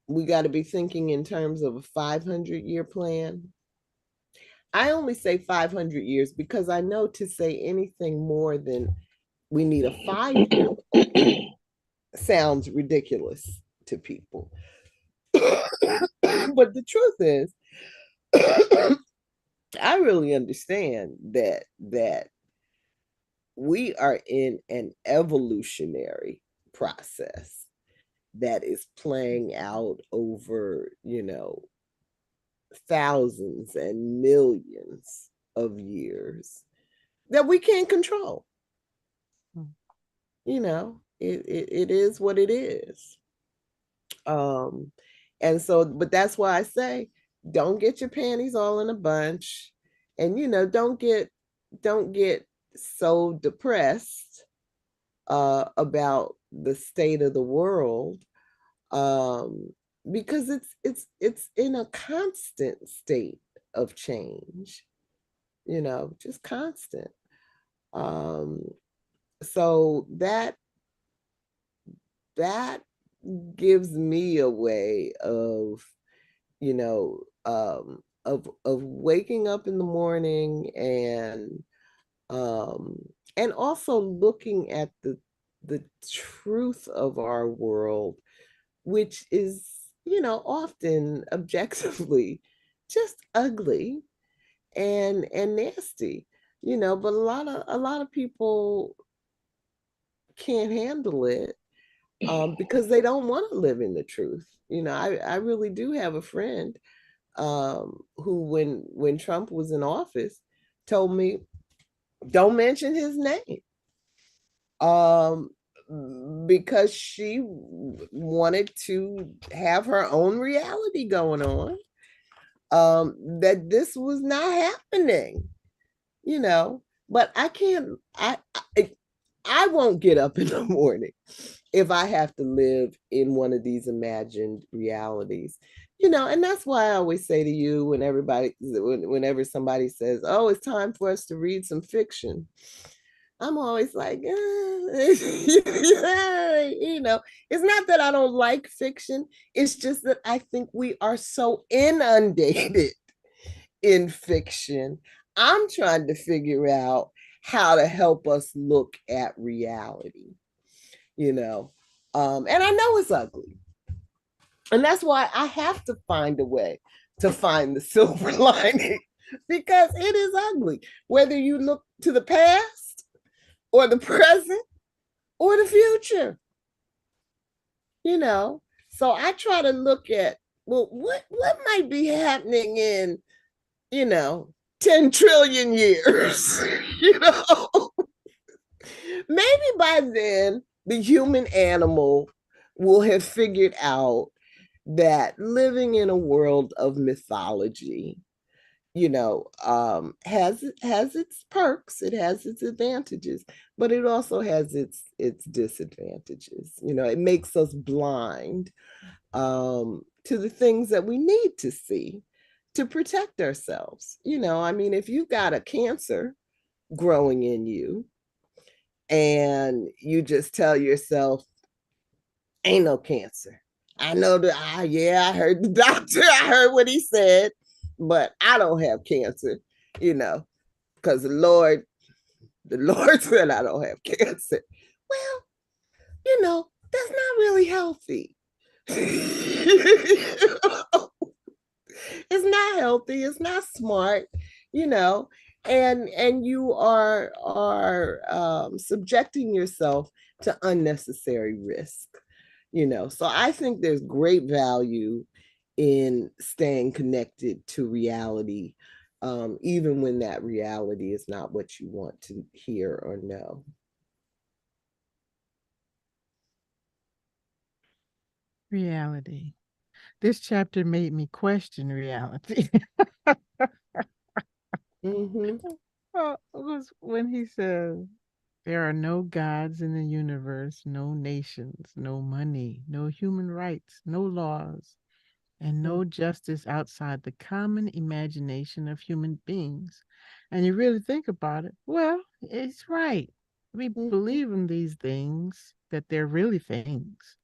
we got to be thinking in terms of a 500-year plan. I only say 500 years because I know to say anything more than we need a 5-year-old. Sounds ridiculous to people. But the truth is, I really understand that we are in an evolutionary process that is playing out over, thousands and millions of years that we can't control. It is what it is. And so, but that's why I say, don't get your panties all in a bunch, and don't get so depressed about the state of the world, because it's in a constant state of change, just constant. So that gives me a way of, of waking up in the morning and also looking at the truth of our world, which is, often objectively just ugly and nasty, but a lot of people can't handle it, because they don't want to live in the truth. I really do have a friend, who, when Trump was in office, told me, don't mention his name, because she wanted to have her own reality going on, that this was not happening, but I can't, I won't get up in the morning if I have to live in one of these imagined realities, and that's why I always say to you, whenever somebody says, oh, it's time for us to read some fiction, I'm always like, it's not that I don't like fiction. It's just that I think we are so inundated in fiction. I'm trying to figure out how to help us look at reality, and I know it's ugly. And that's why I have to find a way to find the silver lining, because it is ugly, whether you look to the past or the present or the future, So I try to look at, well, what might be happening in, 10 trillion years, Maybe by then the human animal will have figured out that living in a world of mythology, has its perks, it has its advantages, but it also has its disadvantages. It makes us blind, to the things that we need to see to protect ourselves. If you've got a cancer growing in you and you just tell yourself, ain't no cancer. I know that, yeah, I heard the doctor, I heard what he said, but I don't have cancer, because the Lord said I don't have cancer. Well, that's not really healthy. It's not healthy, it's not smart, and you are subjecting yourself to unnecessary risk. So I think there's great value in staying connected to reality, even when that reality is not what you want to hear or know. Reality. This chapter made me question reality. Mm-hmm. Well, it was when he said, there are no gods in the universe, no nations, no money, no human rights, no laws, and no justice outside the common imagination of human beings. And you really think about it, well, it's right. We believe in these things, that they're really things,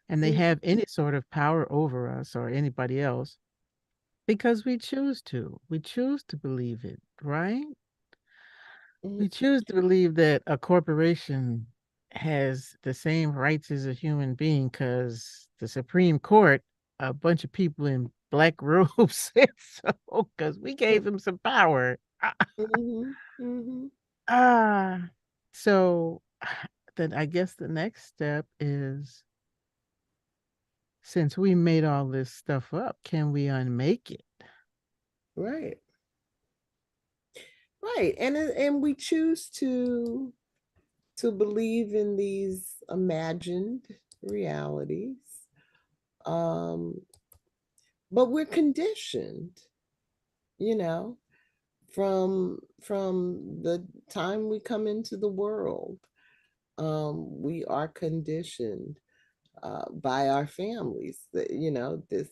and they have any sort of power over us or anybody else because we choose to. We choose to believe it, right? We choose to believe that a corporation has the same rights as a human being because the Supreme Court, a bunch of people in black robes said so because we gave them some power. Mhm, mhm. Ah, so then I guess the next step is since we made all this stuff up, can we unmake it? Right. Right. And we choose to believe in these imagined realities. Um, but we're conditioned, you know, from the time we come into the world. We are conditioned by our families that, you know, this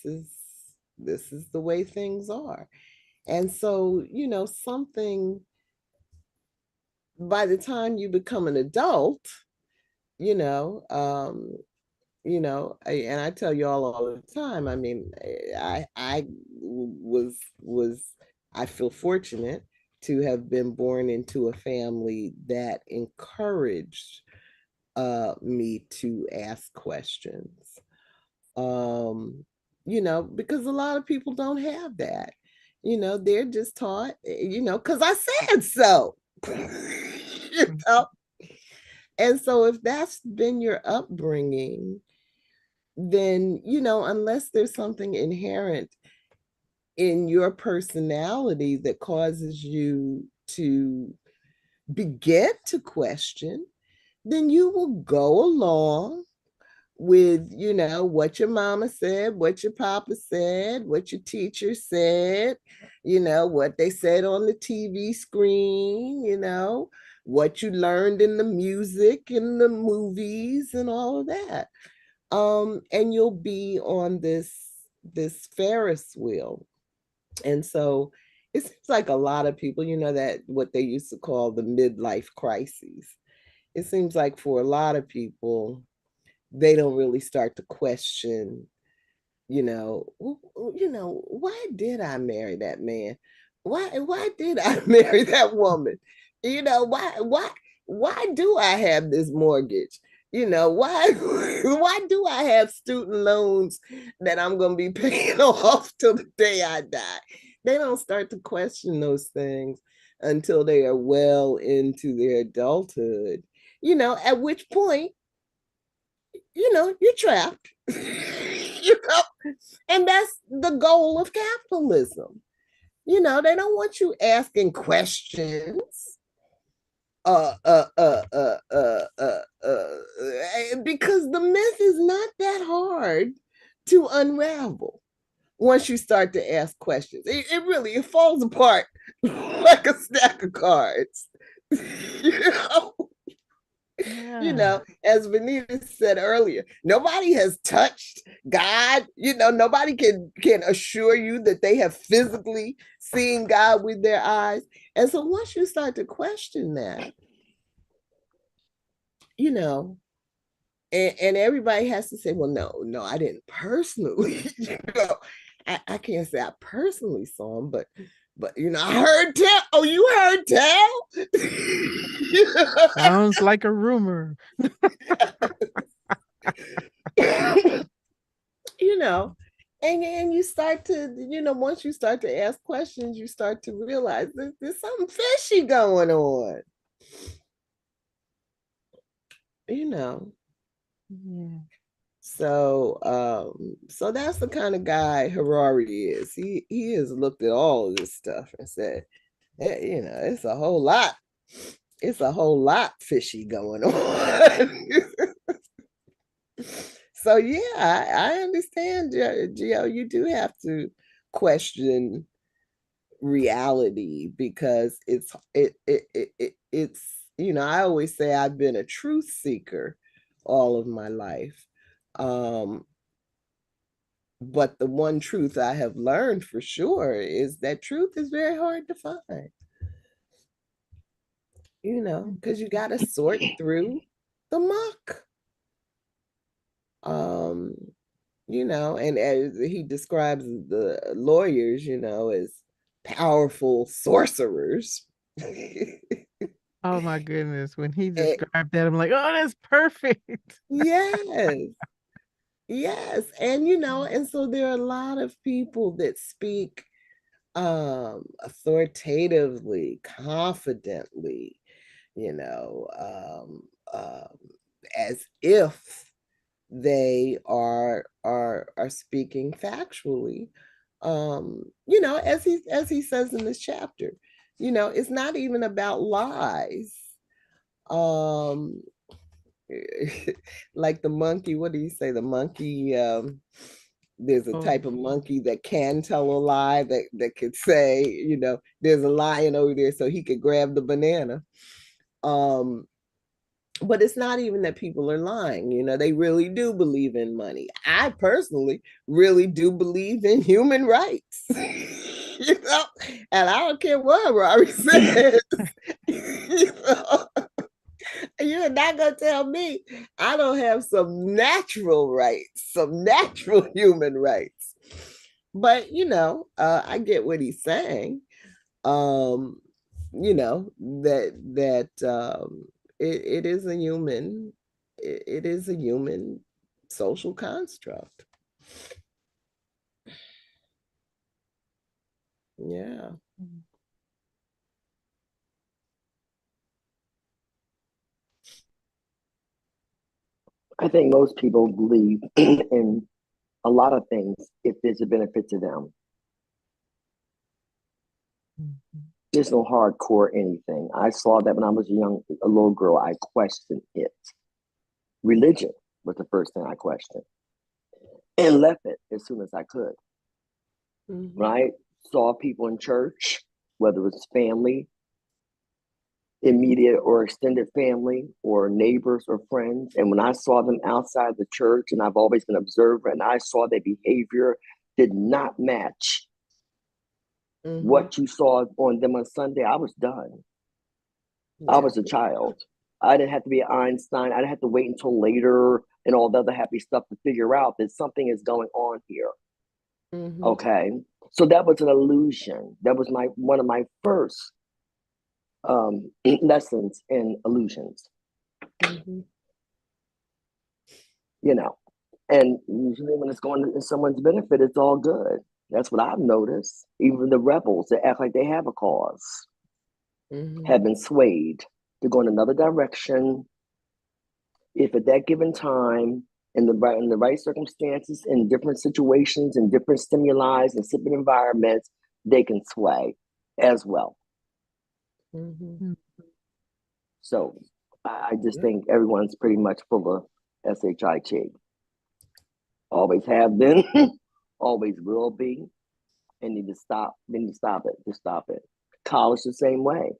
is the way things are. And so, you know, something by the time you become an adult, you know, and I tell you all the time, I mean, I was I feel fortunate to have been born into a family that encouraged me to ask questions. You know, because a lot of people don't have that. You know, they're just taught, you know, because I said so. You know, and so if that's been your upbringing, then, you know, unless there's something inherent in your personality that causes you to begin to question, then you will go along with, you know, what your mama said, what your papa said, what your teacher said, you know, what they said on the TV screen, you know, what you learned in the music and the movies and all of that. And you'll be on this Ferris wheel. And so it seems like a lot of people, you know, that what they used to call the midlife crises. It seems like for a lot of people, they don't really start to question, why did I marry that man? Why did I marry that woman? You know, why do I have this mortgage? You know, why do I have student loans that I'm going to be paying off till the day I die? They don't start to question those things until they are well into their adulthood. You know, at which point, you know, you're trapped. You know, and that's the goal of capitalism. You know, they don't want you asking questions. Because the myth is not that hard to unravel once you start to ask questions. It falls apart like a stack of cards. You know? You Yeah. know, as Venita said earlier, nobody has touched God. You know, nobody can assure you that they have physically seen God with their eyes. And so once you start to that, you know, and everybody has to say, well, no, I didn't personally, you know, I can't say I personally saw him, but you know, I heard tell. Oh, you heard tell? Sounds like a rumor. You know, and you start to, you know, once you start to ask questions, you start to realize there's something fishy going on. You know. Yeah. So that's the kind of guy Harari is. He has looked at all of this stuff and said, you know, it's a whole lot fishy going on. So yeah, I understand, Gio. You do have to question reality because it's, you know, I always say I've been a truth seeker all of my life. But the one truth I have learned for sure is that truth is very hard to find, you know, because you got to sort through the muck. Um, you know, and as he describes the lawyers, you know, as powerful sorcerers. Oh my goodness. When he And- described that, I'm like, oh, that's perfect. yes. Yes. And and so there are a lot of people that speak authoritatively, confidently, as if they are speaking factually. As he says in this chapter, it's not even about lies. Um, like the monkey, what do you say? The monkey, there's a type of monkey that can tell a lie, that could say, there's a lion over there, so he could grab the banana. But it's not even that people are lying. They really do believe in money. I personally really do believe in human rights. And I don't care what Harari says. You're not gonna tell me I don't have some natural rights, some natural human rights. But I get what he's saying. That it is a human, it is a human social construct. Yeah. I think most people believe in a lot of things if there's a benefit to them. There's no hardcore anything. I saw that when I was a little girl. I questioned it. Religion was the first thing I questioned, and left it as soon as I could. Mm-hmm. When I saw people in church, whether it was family, immediate or extended family, or neighbors or friends, and when I saw them outside the church, and I've always been an observer, and I saw their behavior did not match what you saw on them on Sunday, I was done. I was a child. I didn't have to be Einstein. I didn't have to wait until later and all the other happy stuff to figure out that something is going on here. Mm-hmm. Okay. So that was an illusion. That was one of my first lessons in illusions. Mm-hmm. And usually when it's going in someone's benefit, it's all good. That's what I've noticed. Even the rebels that act like they have a cause have been swayed to go in another direction. If at that given time, in the right circumstances, in different situations, in different stimuli, and different environments, they can sway as well. So I just think everyone's pretty much full of SHIT. Always have been, always will be, and need to stop. They need to stop it. Just stop it. College the same way.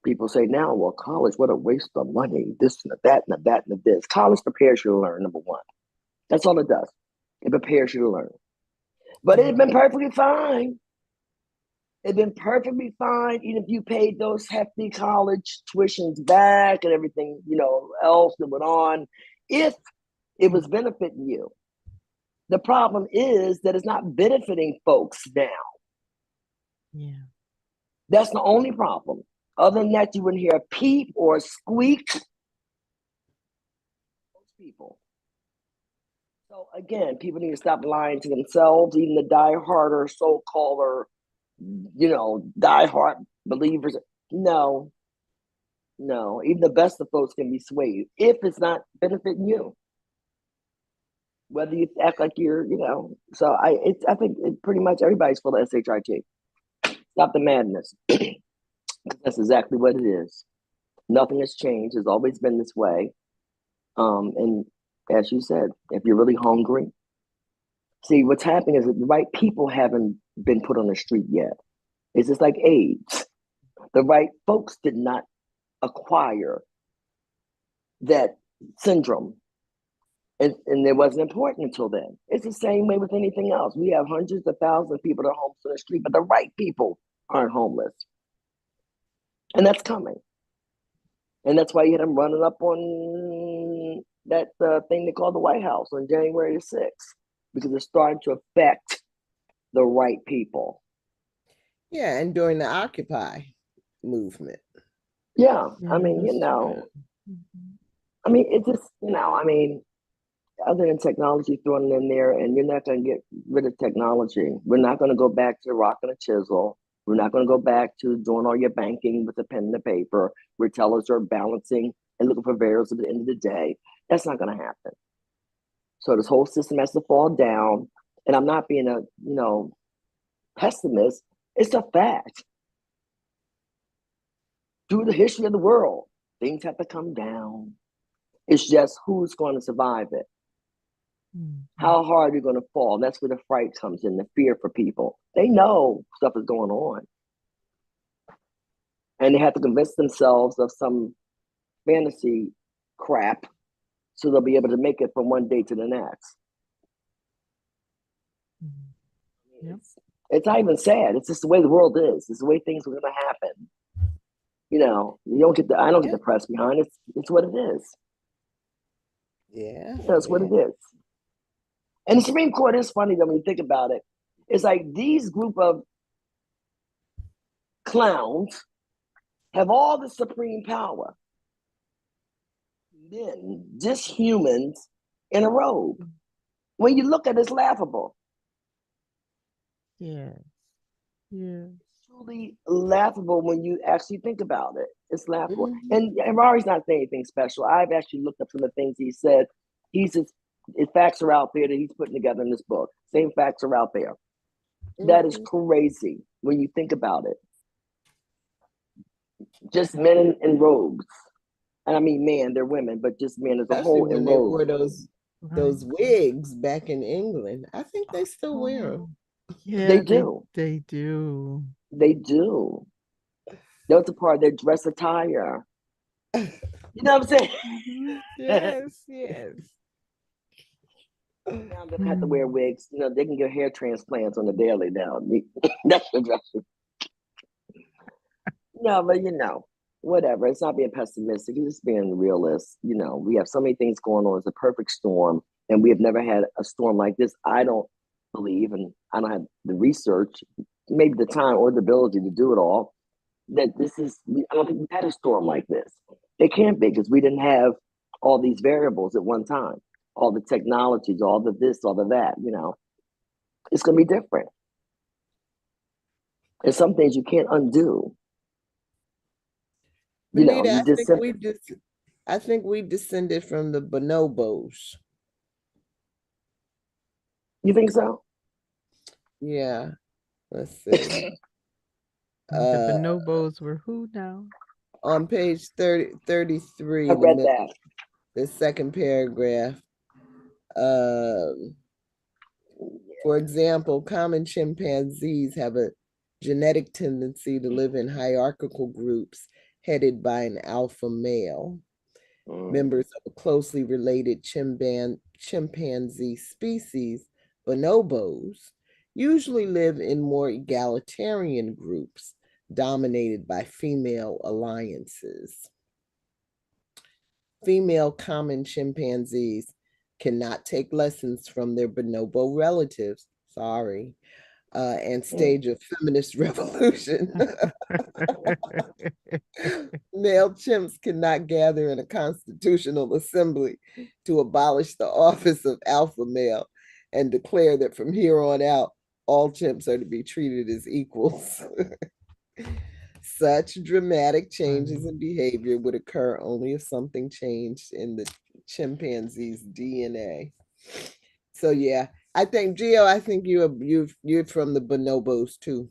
People say now, well, college, what a waste of money. This and that and that and this. College prepares you to learn, number one. That's all it does. It prepares you to learn. But it's been perfectly fine. It's been perfectly fine, even if you paid those hefty college tuitions back and everything, else that went on, if it was benefiting you. The problem is that it's not benefiting folks now. Yeah. That's the only problem. Other than that, you wouldn't hear a peep or a squeak. Most people. So again, people need to stop lying to themselves, even the die-harder, so-called, die-hard believers. No. Even the best of folks can be swayed if it's not benefiting you. Whether you act like you're, So I think pretty much everybody's full of SHIT. Stop the madness. That's exactly what it is. Nothing has changed. It's always been this way. And as you said, if you're really hungry, see what's happening is that the right people haven't been put on the street yet. It's just like AIDS. The right folks did not acquire that syndrome. And it wasn't important until then. It's the same way with anything else. We have hundreds of thousands of people that are homeless on the street, but the right people aren't homeless. And that's coming. And that's why you had them running up on that thing they call the White House on January the 6th, because it's starting to affect the right people. Yeah, and during the Occupy. movement. Yeah, I Yeah, mean, that's true. I mean, it just, I mean, other than technology thrown in there, and you're not going to get rid of technology. We're not going to go back to the rock and a chisel. We're not going to go back to doing all your banking with a pen and a paper, where tellers are balancing and looking for variables at the end of the day. That's not going to happen. So this whole system has to fall down. And I'm not being a, pessimist. It's a fact. Through the history of the world, things have to come down. It's just who's going to survive it. How hard you're going to fall. And that's where the fright comes in, the fear for people. They know stuff is going on. And they have to convince themselves of some fantasy crap so they'll be able to make it from one day to the next. Yep. It's not even sad. It's just the way the world is. It's the way things are going to happen. I don't get depressed behind it. It's what it is. Yeah. That's what it is. And the Supreme Court is funny though when you think about it. It's like these group of clowns have all the supreme power. Then just humans in a robe. When you look at it, it's laughable. Yeah. Yeah. Truly laughable when you actually think about it. It's laughable. And Harari's not saying anything special. I've actually looked up some of the things he said. Facts are out there that he's putting together in this book. Same facts are out there. That is crazy when you think about it. Just men in robes. And I mean, man, they're women, but just men as a whole in when they robes. wore those wigs back in England. I think they still wear them. Yeah, they do. They do. They do. That's a part of their dress attire. You know what I'm saying? Yes, yes. Now they don't have to wear wigs. They can get hair transplants on the daily now. That's the dress. No, but whatever. It's not being pessimistic. It's just being realist. We have so many things going on. It's a perfect storm, and we have never had a storm like this. I don't believe, and I don't have the research, maybe the time or the ability to do it all, that I don't think we've had a storm like this. It can't be because we didn't have all these variables at one time, all the technologies, all the this, all the that, It's going to be different. And some things you can't undo. Venita, I think we descended from the bonobos. You think so? Yeah. Let's see. The bonobos were who now? On page 33, I read that. The second paragraph. For example, common chimpanzees have a genetic tendency to live in hierarchical groups headed by an alpha male. Members of a closely related chimpanzee species, bonobos, usually live in more egalitarian groups dominated by female alliances. Female common chimpanzees cannot take lessons from their bonobo relatives, and stage a feminist revolution. Male chimps cannot gather in a constitutional assembly to abolish the office of alpha male and declare that from here on out, all chimps are to be treated as equals. Such dramatic changes in behavior would occur only if something changed in the chimpanzee's DNA. So yeah, I think Gio, you're from the bonobos too.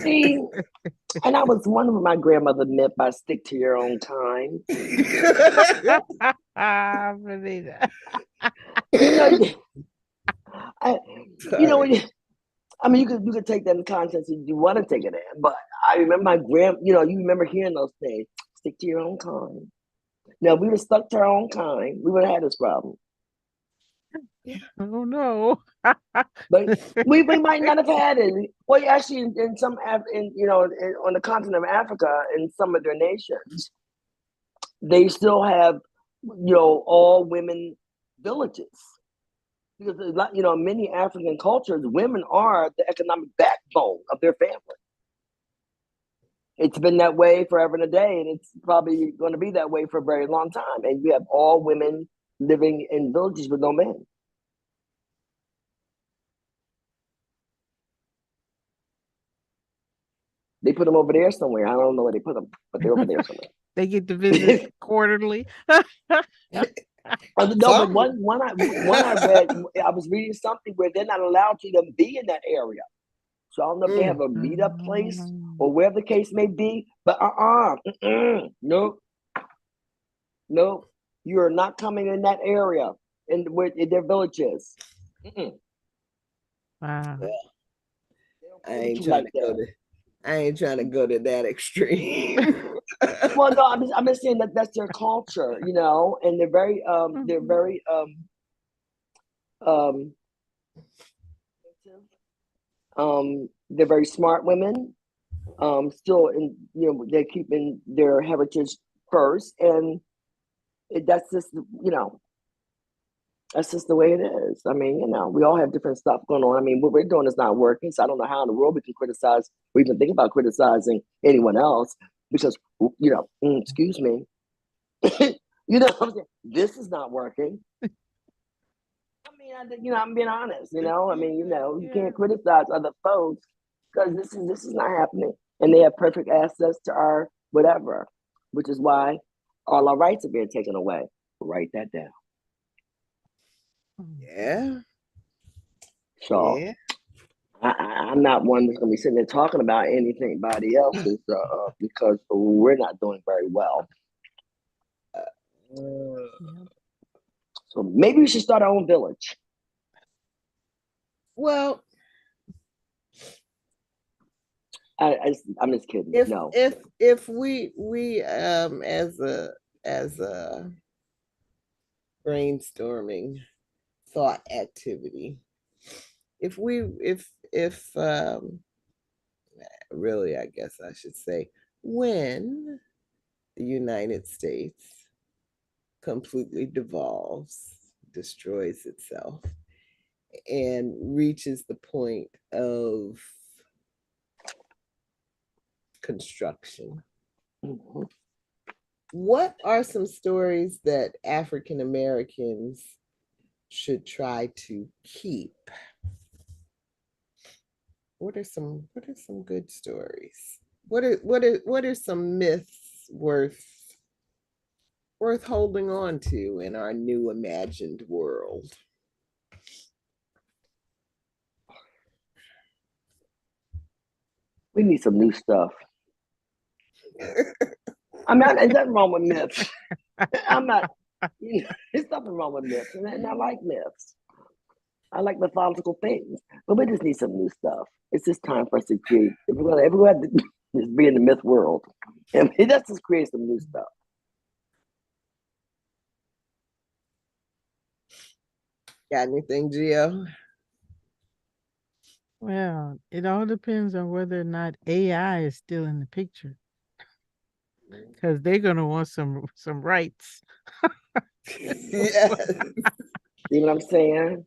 See, and I was wondering what my grandmother meant by stick to your own kind. Venita. You could take that in context if you want to take it in, but I remember my you remember hearing those things. Stick to your own kind. Now, if we would have stuck to our own kind, we would have had this problem. Oh no. But we might not have had it. Well, actually, in some, on the continent of Africa, in some of their nations, they still have, all women villages. Because, many African cultures, women are the economic backbone of their family. It's been that way forever and a day, and it's probably going to be that way for a very long time. And you have all women living in villages with no men. They put them over there somewhere. I don't know where they put them, but they're over there somewhere. They get to visit quarterly. No, but one I read, I was reading something where they're not allowed to even be in that area. So I don't know if they have a meetup place or wherever the case may be, but nope, you are not coming in that area in their villages. Wow. I ain't trying to go to that extreme. Well, no, I'm just saying that's their culture, you know, and they're very they're very smart women. Still, in they're keeping their heritage first, and that's just that's just the way it is. I mean, we all have different stuff going on. I mean, what we're doing is not working, so I don't know how in the world we can criticize or even think about criticizing anyone else because excuse me, this is not working. I mean, I'm being honest. I mean, you can't criticize other folks because this is not happening, and they have perfect access to our whatever, which is why all our rights are being taken away. Write that down. Yeah. So yeah. I'm not one that's going to be sitting there talking about anybody else's because we're not doing very well. So maybe we should start our own village. Well, I'm just kidding. If we as a brainstorming thought activity, if really, I guess I should say, when the United States completely devolves, destroys itself, and reaches the point of construction, what are some stories that African Americans should try to keep? What are some good stories? What are some myths worth holding on to in our new imagined world? We need some new stuff. I mean, there's nothing wrong with myths. I'm not, there's nothing wrong with myths. And I like myths. I like mythological things. But we just need some new stuff. It's just time for us to create. If we're going to just be in the myth world, and let's just create some new stuff. Got anything, Gio? Well, it all depends on whether or not AI is still in the picture, because they're gonna want some rights. Yes. See what I'm saying?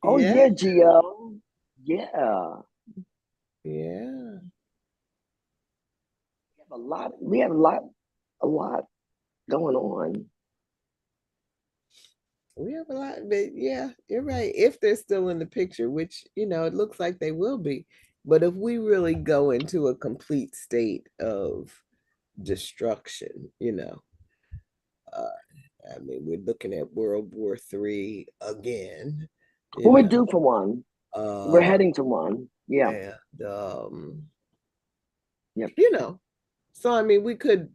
Oh yeah, Gio. Yeah. Yeah. We have a lot going on. We have a lot, but yeah, you're right. If they're still in the picture, which, it looks like they will be. But if we really go into a complete state of destruction, I mean, we're looking at World War III again. Well, we're due for one. We're heading to one. Yeah. And, yep. So I mean, we could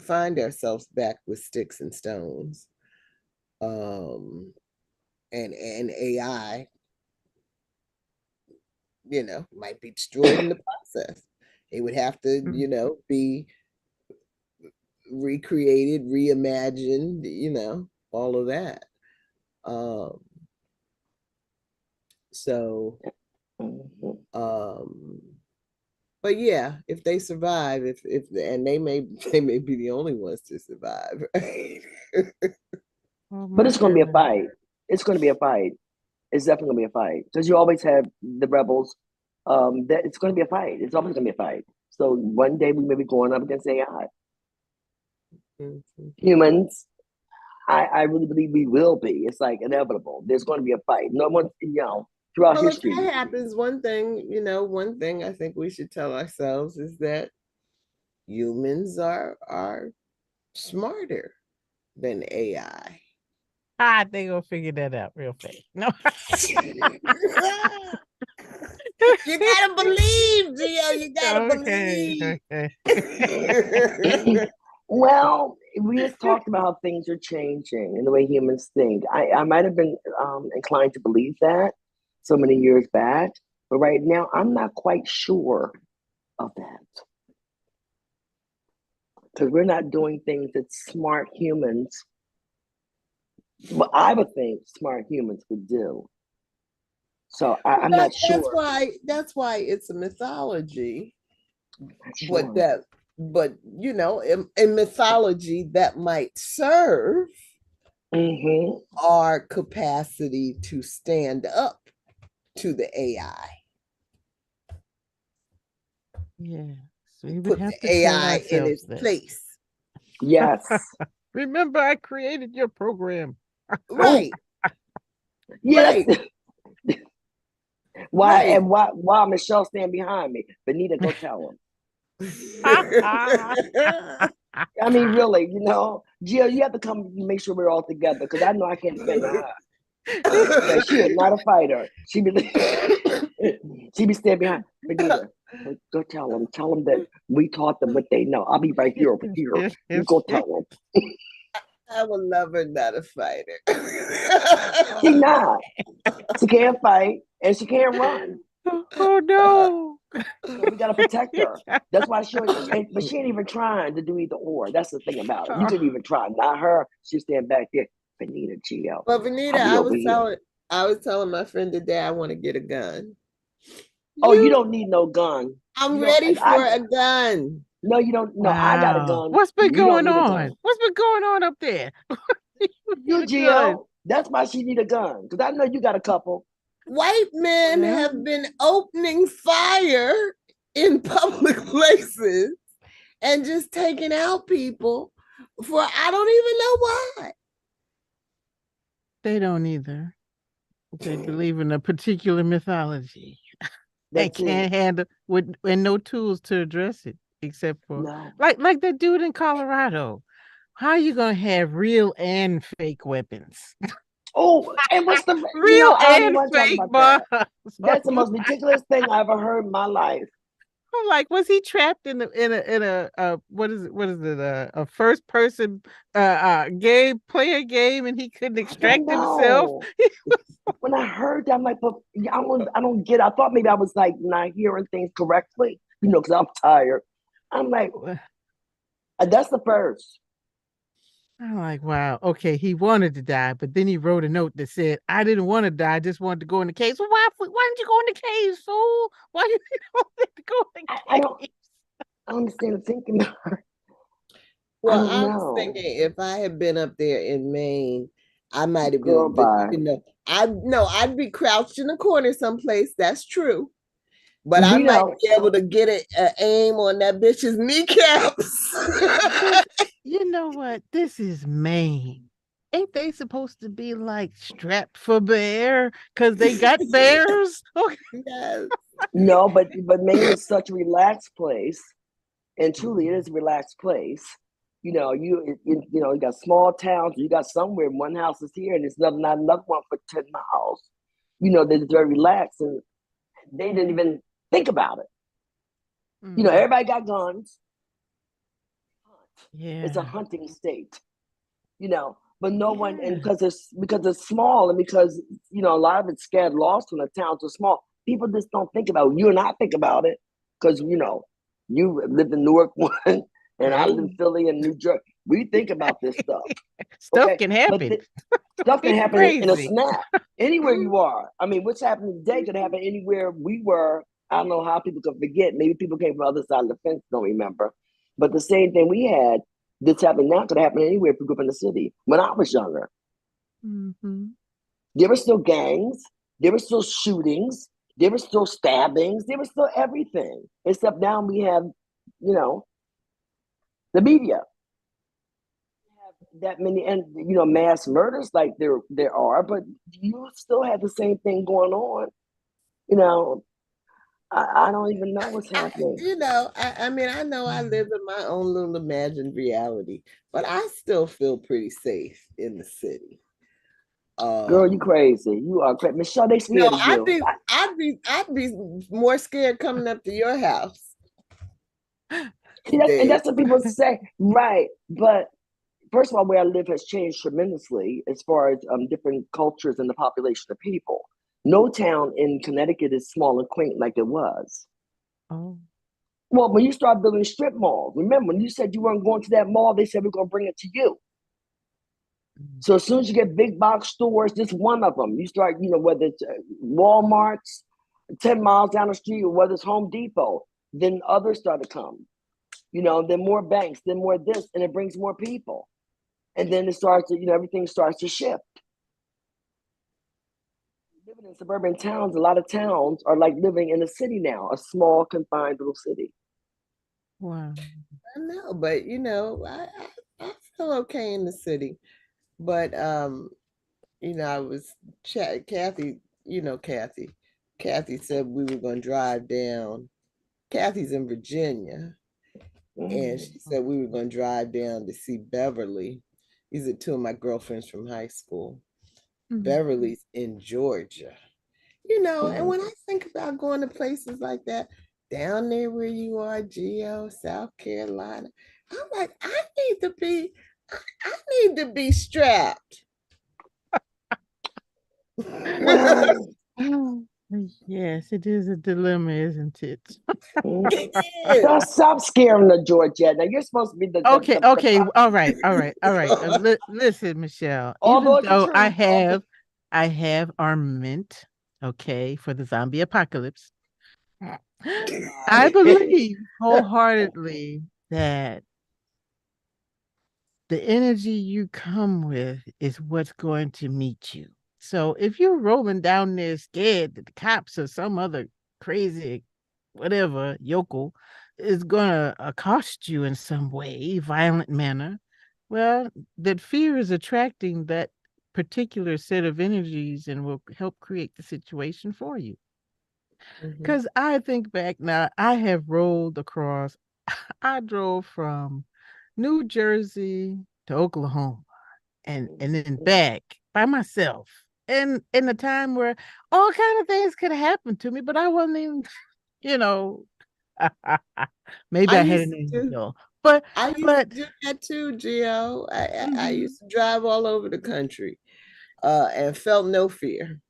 find ourselves back with sticks and stones. And AI, might be destroyed in the process. It would have to, be recreated, reimagined, all of that. So, but yeah, if they survive, and they may be the only ones to survive. But it's going to be a fight. It's going to be a fight. It's definitely going to be a fight because you always have the rebels. That it's going to be a fight. It's always going to be a fight. So one day we may be going up against AI. Mhm. Humans, I really believe we will be. It's like inevitable. There's going to be a fight. No one, throughout Well, if history. that happens, one thing I think we should tell ourselves is that humans are smarter than AI. They gonna figure that out real fast. No. You gotta believe, Gio. You gotta believe. Okay. Well, we just talked about how things are changing and the way humans think. I might have been inclined to believe that so many years back, but right now I'm not quite sure of that because we're not doing things that smart humans, but I would think smart humans would do. So I'm not sure. That's why it's a mythology. Sure. But in mythology that might serve our capacity to stand up to the AI. Yeah. So we would Put have the to tell AI in its ourselves that. place. Yes. Remember, I created your program. Right. Yes. Right. Why Right. and why Michelle stand behind me? Venita, go tell him. I mean, really, Jill, you have to come and make sure we're all together because I know I can't defend her. Yeah, she is not a fighter. She be standing behind. Venita, go tell them that we taught them what they know. I'll be right here over here. You go tell them. I'm a lover, not a fighter. She not. She can't fight and she can't run. Oh no. So we gotta protect her. That's why but she ain't even trying to do either or. That's the thing about it. You couldn't even try. Not her. She stand back there. Venita, Gio. Well, Venita, I was telling my friend today I want to get a gun. Oh, you don't need no gun. I'm ready for a gun. No, you don't. No, Wow. I got a gun. What's been You don't going need a on? gun. What's been going on up there? You, Gio. That's why she need a gun. Because I know you got a couple. White men have been opening fire in public places and just taking out people for I don't even know why. They don't either. They believe in a particular mythology. They can't handle and no tools to address it except for like that dude in Colorado. How are you gonna have real and fake weapons? Oh, and what's the real I don't and want to talk fake about that. That's the most ridiculous thing I ever heard in my life. I'm like, was he trapped in a what is it a first person player game and he couldn't extract himself? When I heard that, I'm like, but I don't get it. I thought maybe I was like not hearing things correctly, because I'm tired. I'm like, that's the first. I'm like, wow, okay, he wanted to die, but then he wrote a note that said, I didn't want to die, I just wanted to go in the cave. So why didn't you go in the cave, fool? Why did you want to go in the cave? I don't understand the thinking. Well, I was thinking if I had been up there in Maine, I might have been, I'd be crouched in a corner someplace. That's true. But I might be able to get an aim on that bitch's kneecaps. You know what? This is Maine. Ain't they supposed to be like strapped for bear because they got bears? Okay. Yes. No, but Maine is such a relaxed place, and truly it is a relaxed place. You got small towns. You got somewhere one house is here, and there's not another one for 10 miles. They're very relaxed, and they didn't even think about it. Everybody got guns. Yeah, it's a hunting state. But no one, and because it's small, and because a lot of it's scared lost when the towns are small. People just don't think about it. You and I think about it because you lived in Newark one, and I live in Philly and New Jersey. We think about this stuff. Stuff can happen. Stuff can happen in a snap anywhere you are. I mean, what's happening today could happen anywhere we were. I don't know how people could forget. Maybe people came from the other side of the fence, don't remember. But the same thing we had, this happened now, could happen anywhere if you grew up in the city. When I was younger, there were still gangs, there were still shootings, there were still stabbings, there was still everything. Except now we have you know, the media. That many, and mass murders like there are, but you still have the same thing going on. I don't even know what's happening. I mean, I know I live in my own little imagined reality, but I still feel pretty safe in the city. Girl, you crazy. You are crazy. Michelle, they scared of you. I'd be more scared coming up to your house. See, and that's what people say, right? But first of all, where I live has changed tremendously as far as different cultures and the population of people. No town in Connecticut is small and quaint like it was. Oh. Well, when you start building strip malls, remember when you said you weren't going to that mall, they said we're going to bring it to you. So as soon as you get big box stores, just one of them, you start, whether it's Walmart's 10 miles down the street or whether it's Home Depot, then others start to come. Then more banks, then more this, and it brings more people. And then it starts to, everything starts to shift. Living in suburban towns, a lot of towns are like living in a city now, a small, confined little city. Wow. I know, but I feel okay in the city. But I was Kathy, Kathy said we were going to drive down. Kathy's in Virginia. And she said we were going to drive down to see Beverly. These are two of my girlfriends from high school. Beverly's in Georgia. And when I think about going to places like that, down there where you are, Geo, South Carolina, I'm like, I need to be strapped. Well, yes, it is a dilemma, isn't it? Stop scaring the Georgette. Now you're supposed to be the okay. All right. Listen, Michelle. Even though I have armament, okay, for the zombie apocalypse, I believe wholeheartedly that the energy you come with is what's going to meet you. So if you're rolling down there scared that the cops or some other crazy, whatever, yokel is going to accost you in some way, violent manner, well, that fear is attracting that particular set of energies and will help create the situation for you. Because I think back now, I have rolled across, I drove from New Jersey to Oklahoma and then back by myself. And in a time where all kind of things could happen to me, but I wasn't even, maybe I had an angel. But I used to do that too, Gio. I used to drive all over the country and felt no fear.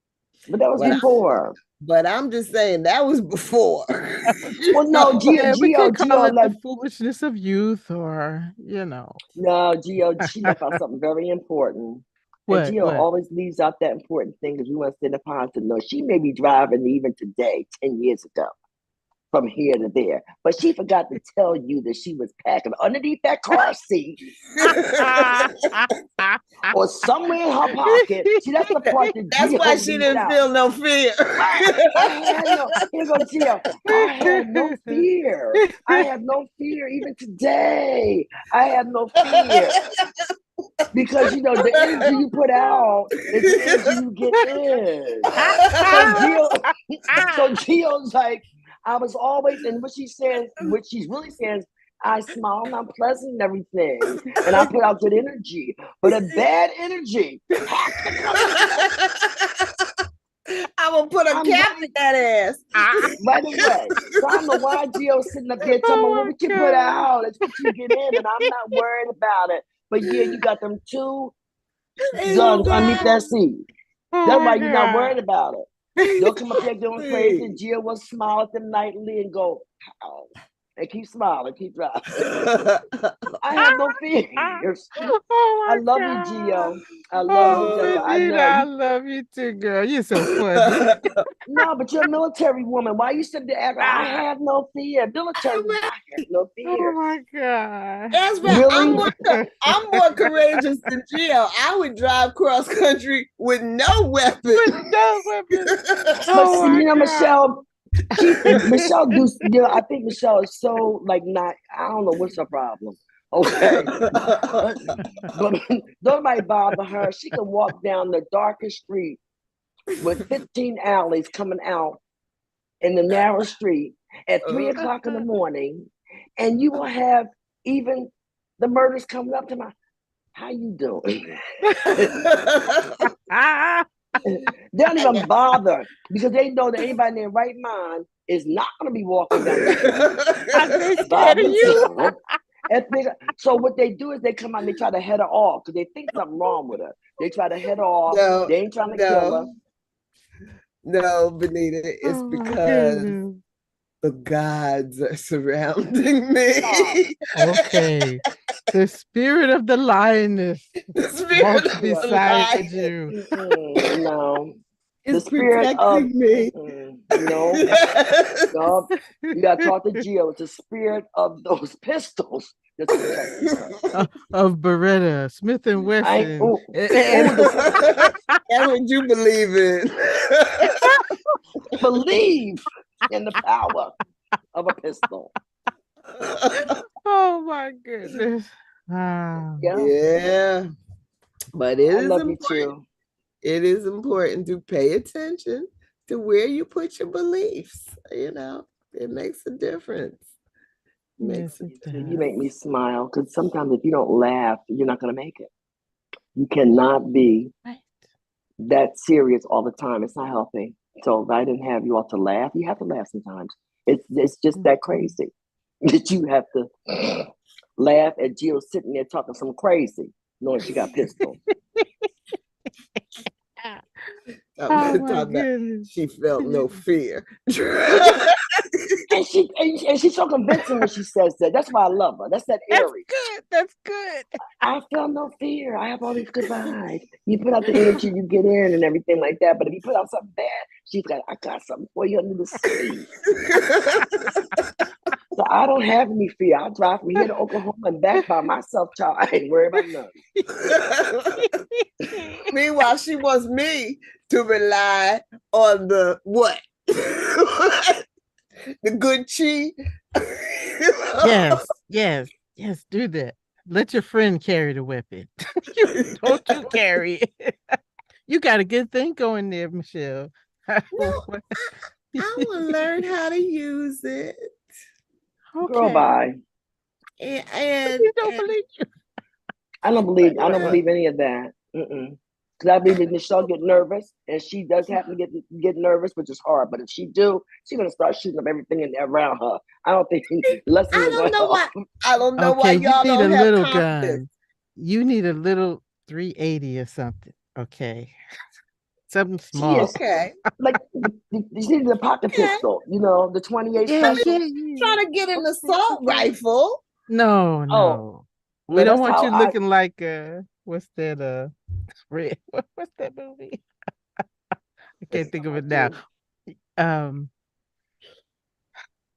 But that was before. But I'm just saying that was before. Well, no, Gio, we could call it the foolishness of youth, or No, Gio, she left out something very important. What? And Gio always leaves out that important thing because we want to send upon to know she may be driving even today, 10 years ago, from here to there. But she forgot to tell you that she was packing underneath that car seat or somewhere in her pocket. See, that's the part that that's Gio why she didn't feel no fear. Here goes Gio. I had no fear. I have no fear even today. I have no fear. Because the energy you put out is the energy you get in. So Gio's like, I was always, and what she's really saying is, I smile and I'm pleasant and everything. And I put out good energy. But a bad energy I'm gonna put a cap in that ass. By the way, so I don't know why Gio's sitting up there telling me what we can put out. It's what you get in, and I'm not worried about it. But yeah, you got them two guns underneath that seat. That's why you're not worried about it. They'll come up there doing crazy, and Gio will smile at them nightly and go, pow, and keep smiling, keep driving. I have no fears. I love you, Gio. I love you, I love you too, girl. You're so funny. No, but you're a military woman. Why you sit there acting? I have no fear. Military woman, I have no fear. Oh my God. That's right. Really? I'm more courageous than Gio. I would drive cross country with no weapon. But see, Michelle, Michelle do, you know, I think Michelle is so like not. I don't know what's her problem. Okay, but don't nobody bother her. She can walk down the darkest street with 15 alleys coming out in the narrow street at 3 o'clock in the morning, and you will have even the murders coming up to my. How you doing? They don't even bother because they know that anybody in their right mind is not going to be walking down the street They by scared of you. themselves. So what they do is they come out and they try to head her off because they think something wrong with her. They try to head her off. No, They ain't trying to kill her. No, Venita, it's because the gods are surrounding me. Okay. The spirit of the lioness The spirit walks of the beside lion you. No. is The spirit of protecting me. no, no. You gotta talk to Gio. It's the spirit of those pistols that's protecting her. Of Beretta, Smith and Wesson. And would you believe it? Believe in the power of a pistol. Oh my goodness. Yeah. But it I is love you important. too. It is important to pay attention to where you put your beliefs. You know, it makes a difference. Yes, You make me smile because sometimes if you don't laugh, you're not gonna make it. You cannot be that serious all the time. It's not healthy. So if I didn't have you all to laugh, you have to laugh sometimes. It's just that crazy that you have to laugh at Jill sitting there talking some crazy, knowing she got pistols. She felt no fear. and she's so convincing when she says that. That's why I love her. That's that Aries. That's good. I feel no fear. I have all these good vibes. You put out the energy, you get in and everything like that. But if you put out something bad, I got something for you under the sea. So I don't have any fear. I'll drive from here to Oklahoma and back by myself, child. I ain't worried about nothing. Meanwhile, she wants me to rely on the what? The good chi. Yes, do that. Let your friend carry the weapon. Don't you carry it. You got a good thing going there, Michelle. No, I will learn how to use it. Okay. Girl, bye. And you don't believe you. I don't believe any of that. Because I believe that Michelle get nervous, and she does happen to get nervous, which is hard. But if she do, she's gonna start shooting up everything around her. I don't think. I don't know why. I don't know why y'all you need don't a have little confidence. gun. You need a little 380 or something. Okay. Something small. Okay. Like you need the pocket pistol, you know, the 28 special. Trying to get an assault rifle. No. We don't want you looking like what's that red what's that movie? I can't think of it now.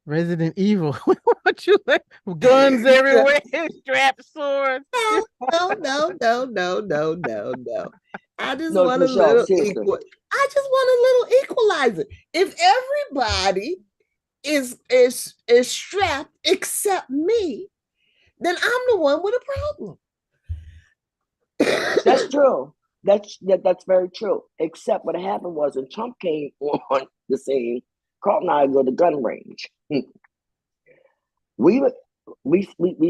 Resident Evil. We want you like guns everywhere, strap swords. No. I just want Michelle, a little I just want a little equalizer. If everybody is strapped except me, then I'm the one with a problem. That's true. That's very true. Except what happened was when Trump came on the scene, Carlton and I go to the gun range. We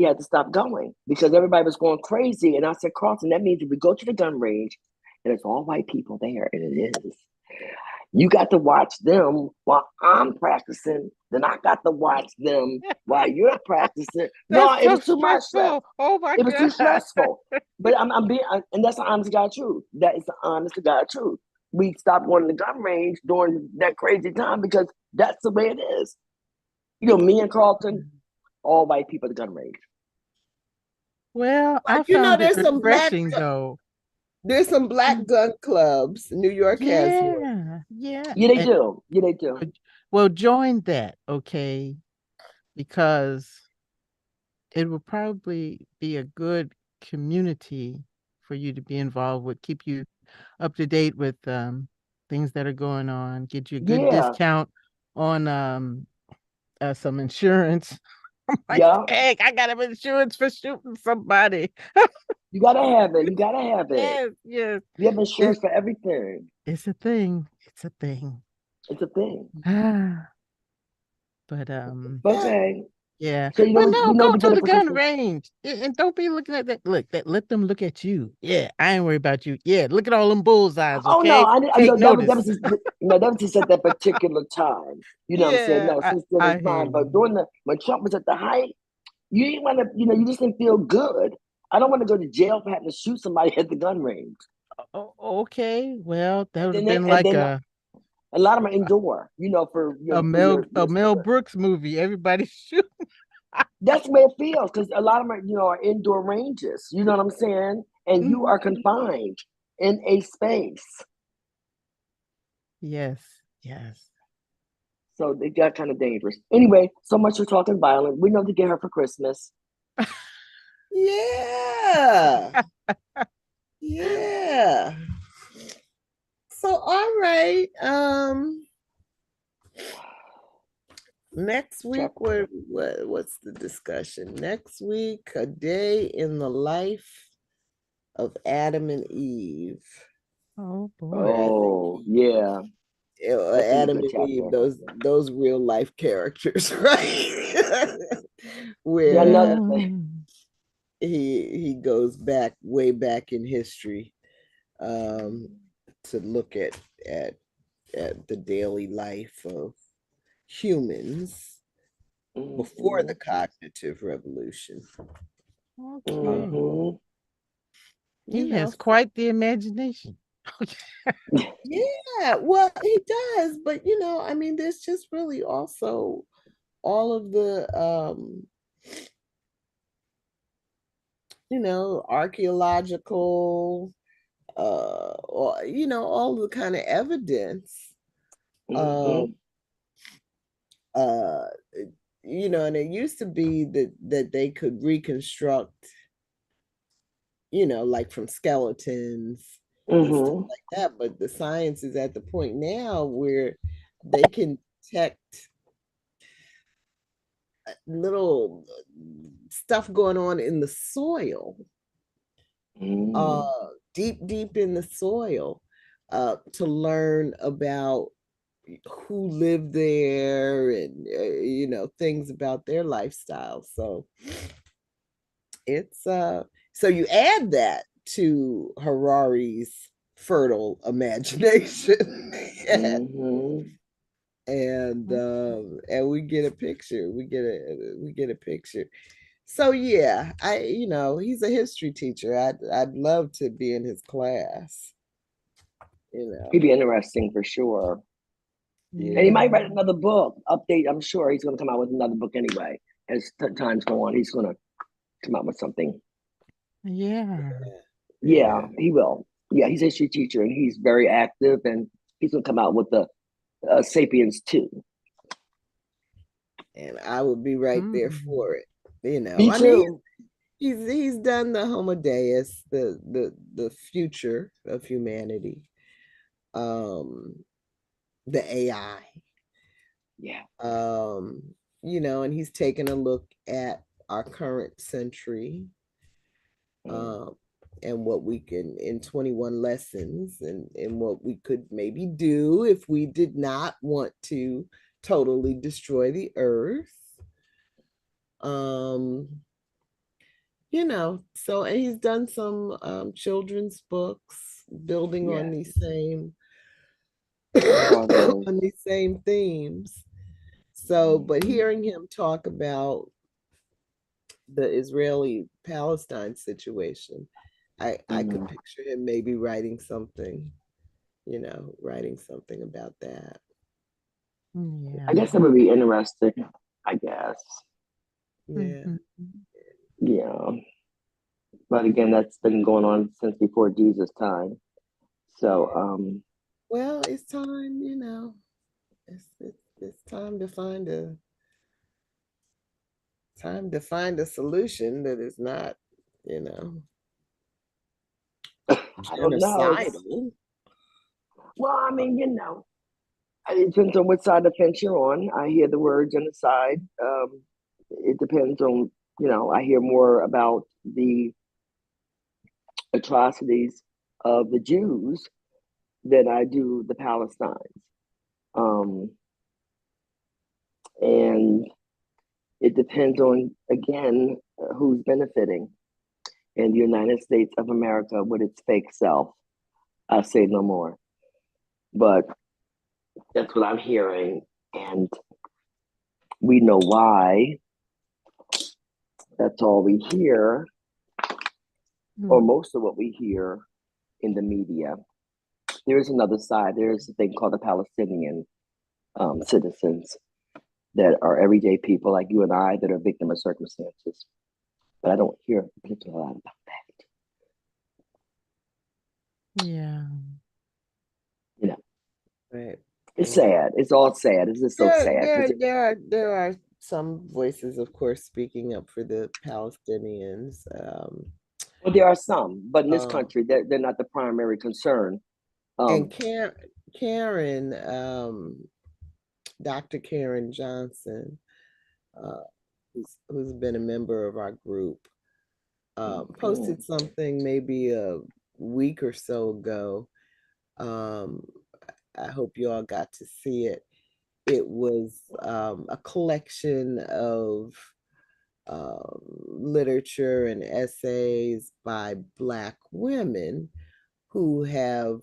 had to stop going because everybody was going crazy. And I said, Carlton, that means if we go to the gun range and it's all white people there, and it is, you got to watch them while I'm practicing. Then I got to watch them while you're practicing. No, it was too much. Oh my God. It was too stressful. But I'm being, and that's the honest to God truth. That is the honest to God truth. We stopped going to the gun range during that crazy time because that's the way it is. You know, me and Carlton, all white people at the gun range. Well, I found it refreshing though. There's some black gun clubs. New York has one. Yeah, they do. Well, join that, okay? Because it will probably be a good community for you to be involved with, keep you up to date with things that are going on, get you a good discount on some insurance. I'm like, Yeah, dang, I got an insurance for shooting somebody. you gotta have it. You gotta have it. Yes, yes. You have insurance for everything. It's a thing. It's a thing. It's a thing. But Yeah. Okay. yeah. So But we no, know go what to to get it the for gun Christmas. range. And don't be looking at that. Look, let them look at you. Yeah, I ain't worried about you. Yeah, look at all them bullseyes, Oh no, okay? I Take know that was notice. just, that was just at that particular time. You know what I'm saying? Yeah, No, since then I it's hear fine. But you. during when Trump was at the height, you didn't want to, you just didn't feel good. I don't want to go to jail for having to shoot somebody at the gun range. Okay, well, that And would have then been and like then a lot of them are indoor, for for A your Mel stomach. Brooks movie. Everybody shoot. That's the way it feels because a lot of them are indoor ranges. You know what I'm saying? And you are Mhm. confined in a space. Yes, yes. So it got kind of dangerous. Anyway, so much for talking violent. We know to get her for Christmas. Yeah. Yeah. So all right. Next week, what's the discussion? Next week, a day in the life of Adam and Eve. Oh Where boy. I think Oh, yeah. That's gonna be a Adam good and Eve, chapter. those real life characters, right? Yeah, Where another he goes back way back in history, um, to look at at the daily life of humans before the Mhm, cognitive revolution. Okay. mhm. You He know, has quite the imagination. yeah, well, he does, but I mean, there's just really also all of the archaeological or all the kind of evidence um Mhm, uh and it used to be that they could reconstruct, like from skeletons and stuff mhm, like that, but the science is at the point now where they can detect little stuff going on in the soil, mhm, deep in the soil, to learn about who lived there and things about their lifestyle. So it's so you add that to Harari's fertile imagination mhm. and we get a picture. We get a picture. So yeah, he's a history teacher. I'd love to be in his class. He'd be interesting for sure. And he Yeah. might Yeah. write another book. Update. I'm sure he's gonna come out with another book anyway. As times go on, he's gonna come out with something. Yeah. Yeah, Yeah. he will. Yeah, he's a history teacher and he's very active and he's gonna come out with the Sapiens too. And I would be right there Mm. for it. Me I mean, too. he's done the Homo Deus, the future of humanity, um, the AI, Yeah. um, and he's taken a look at our current century, Mm. um, and what we can in 21 lessons and what we could maybe do if we did not want to totally destroy the earth. Um, so and he's done some children's books building Yeah. on these same Are they? on these same themes. So, but hearing him talk about the Israeli Palestine situation, I could Mhm. picture him maybe writing something about that. I Yeah. guess that would be interesting. I guess. Yeah. Mhm. Yeah. But again, that's been going on since before Jesus' time. So, Well, it's time, it's time to find a solution that is not, you know, I don't know. It's genocidal. well, I mean, It depends on which side of the fence you're on. I hear the word genocide. It depends on, I hear more about the atrocities of the Jews than I do the Palestinians. And it depends on, again, who's benefiting. In the United States of America with its fake self, I say no more. But that's what I'm hearing. And we know why. That's all we hear, or most of what we hear in the media. There is another side. There is a thing called the Palestinian citizens that are everyday people like you and I that are victim of circumstances. But I don't hear a particular lot about that. Yeah. Right. It's sad. It's all sad. It's just so sad. There are some voices, of course, speaking up for the Palestinians. Well, there are some, but in this country, they're not the primary concern. And Karen, Dr. Karen Johnson, who's been a member of our group, posted something maybe a week or so ago. I hope you all got to see it. It was a collection of literature and essays by Black women who have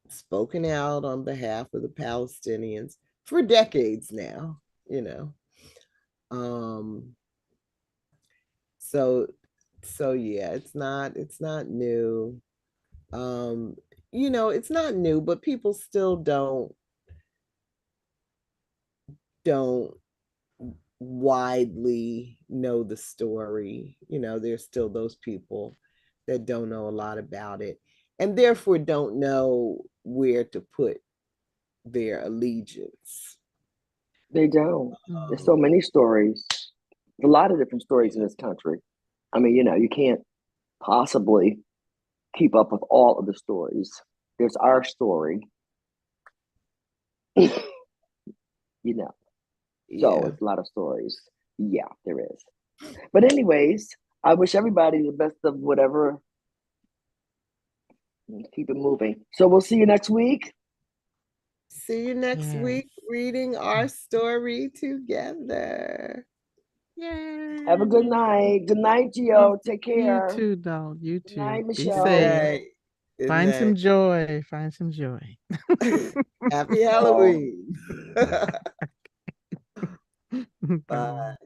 spoken out on behalf of the Palestinians for decades now, So yeah, it's not new. It's not new, but people still don't widely know the story. There's still those people that don't know a lot about it and therefore don't know where to put their allegiance. They don't. There's so many stories. A lot of different stories in this country. I mean, you can't possibly keep up with all of the stories. There's our story. So it's a lot of stories. Yeah, there is. But anyways, I wish everybody the best of whatever. Keep it moving. So we'll see you next week. See you next week reading our story together. Yay. Have a good night. Good night, Gio. Take care. You too, doll. You too. Good night, Be Michelle. safe. Good Find night. some joy. Find some joy. Happy Halloween. Bye. Bye.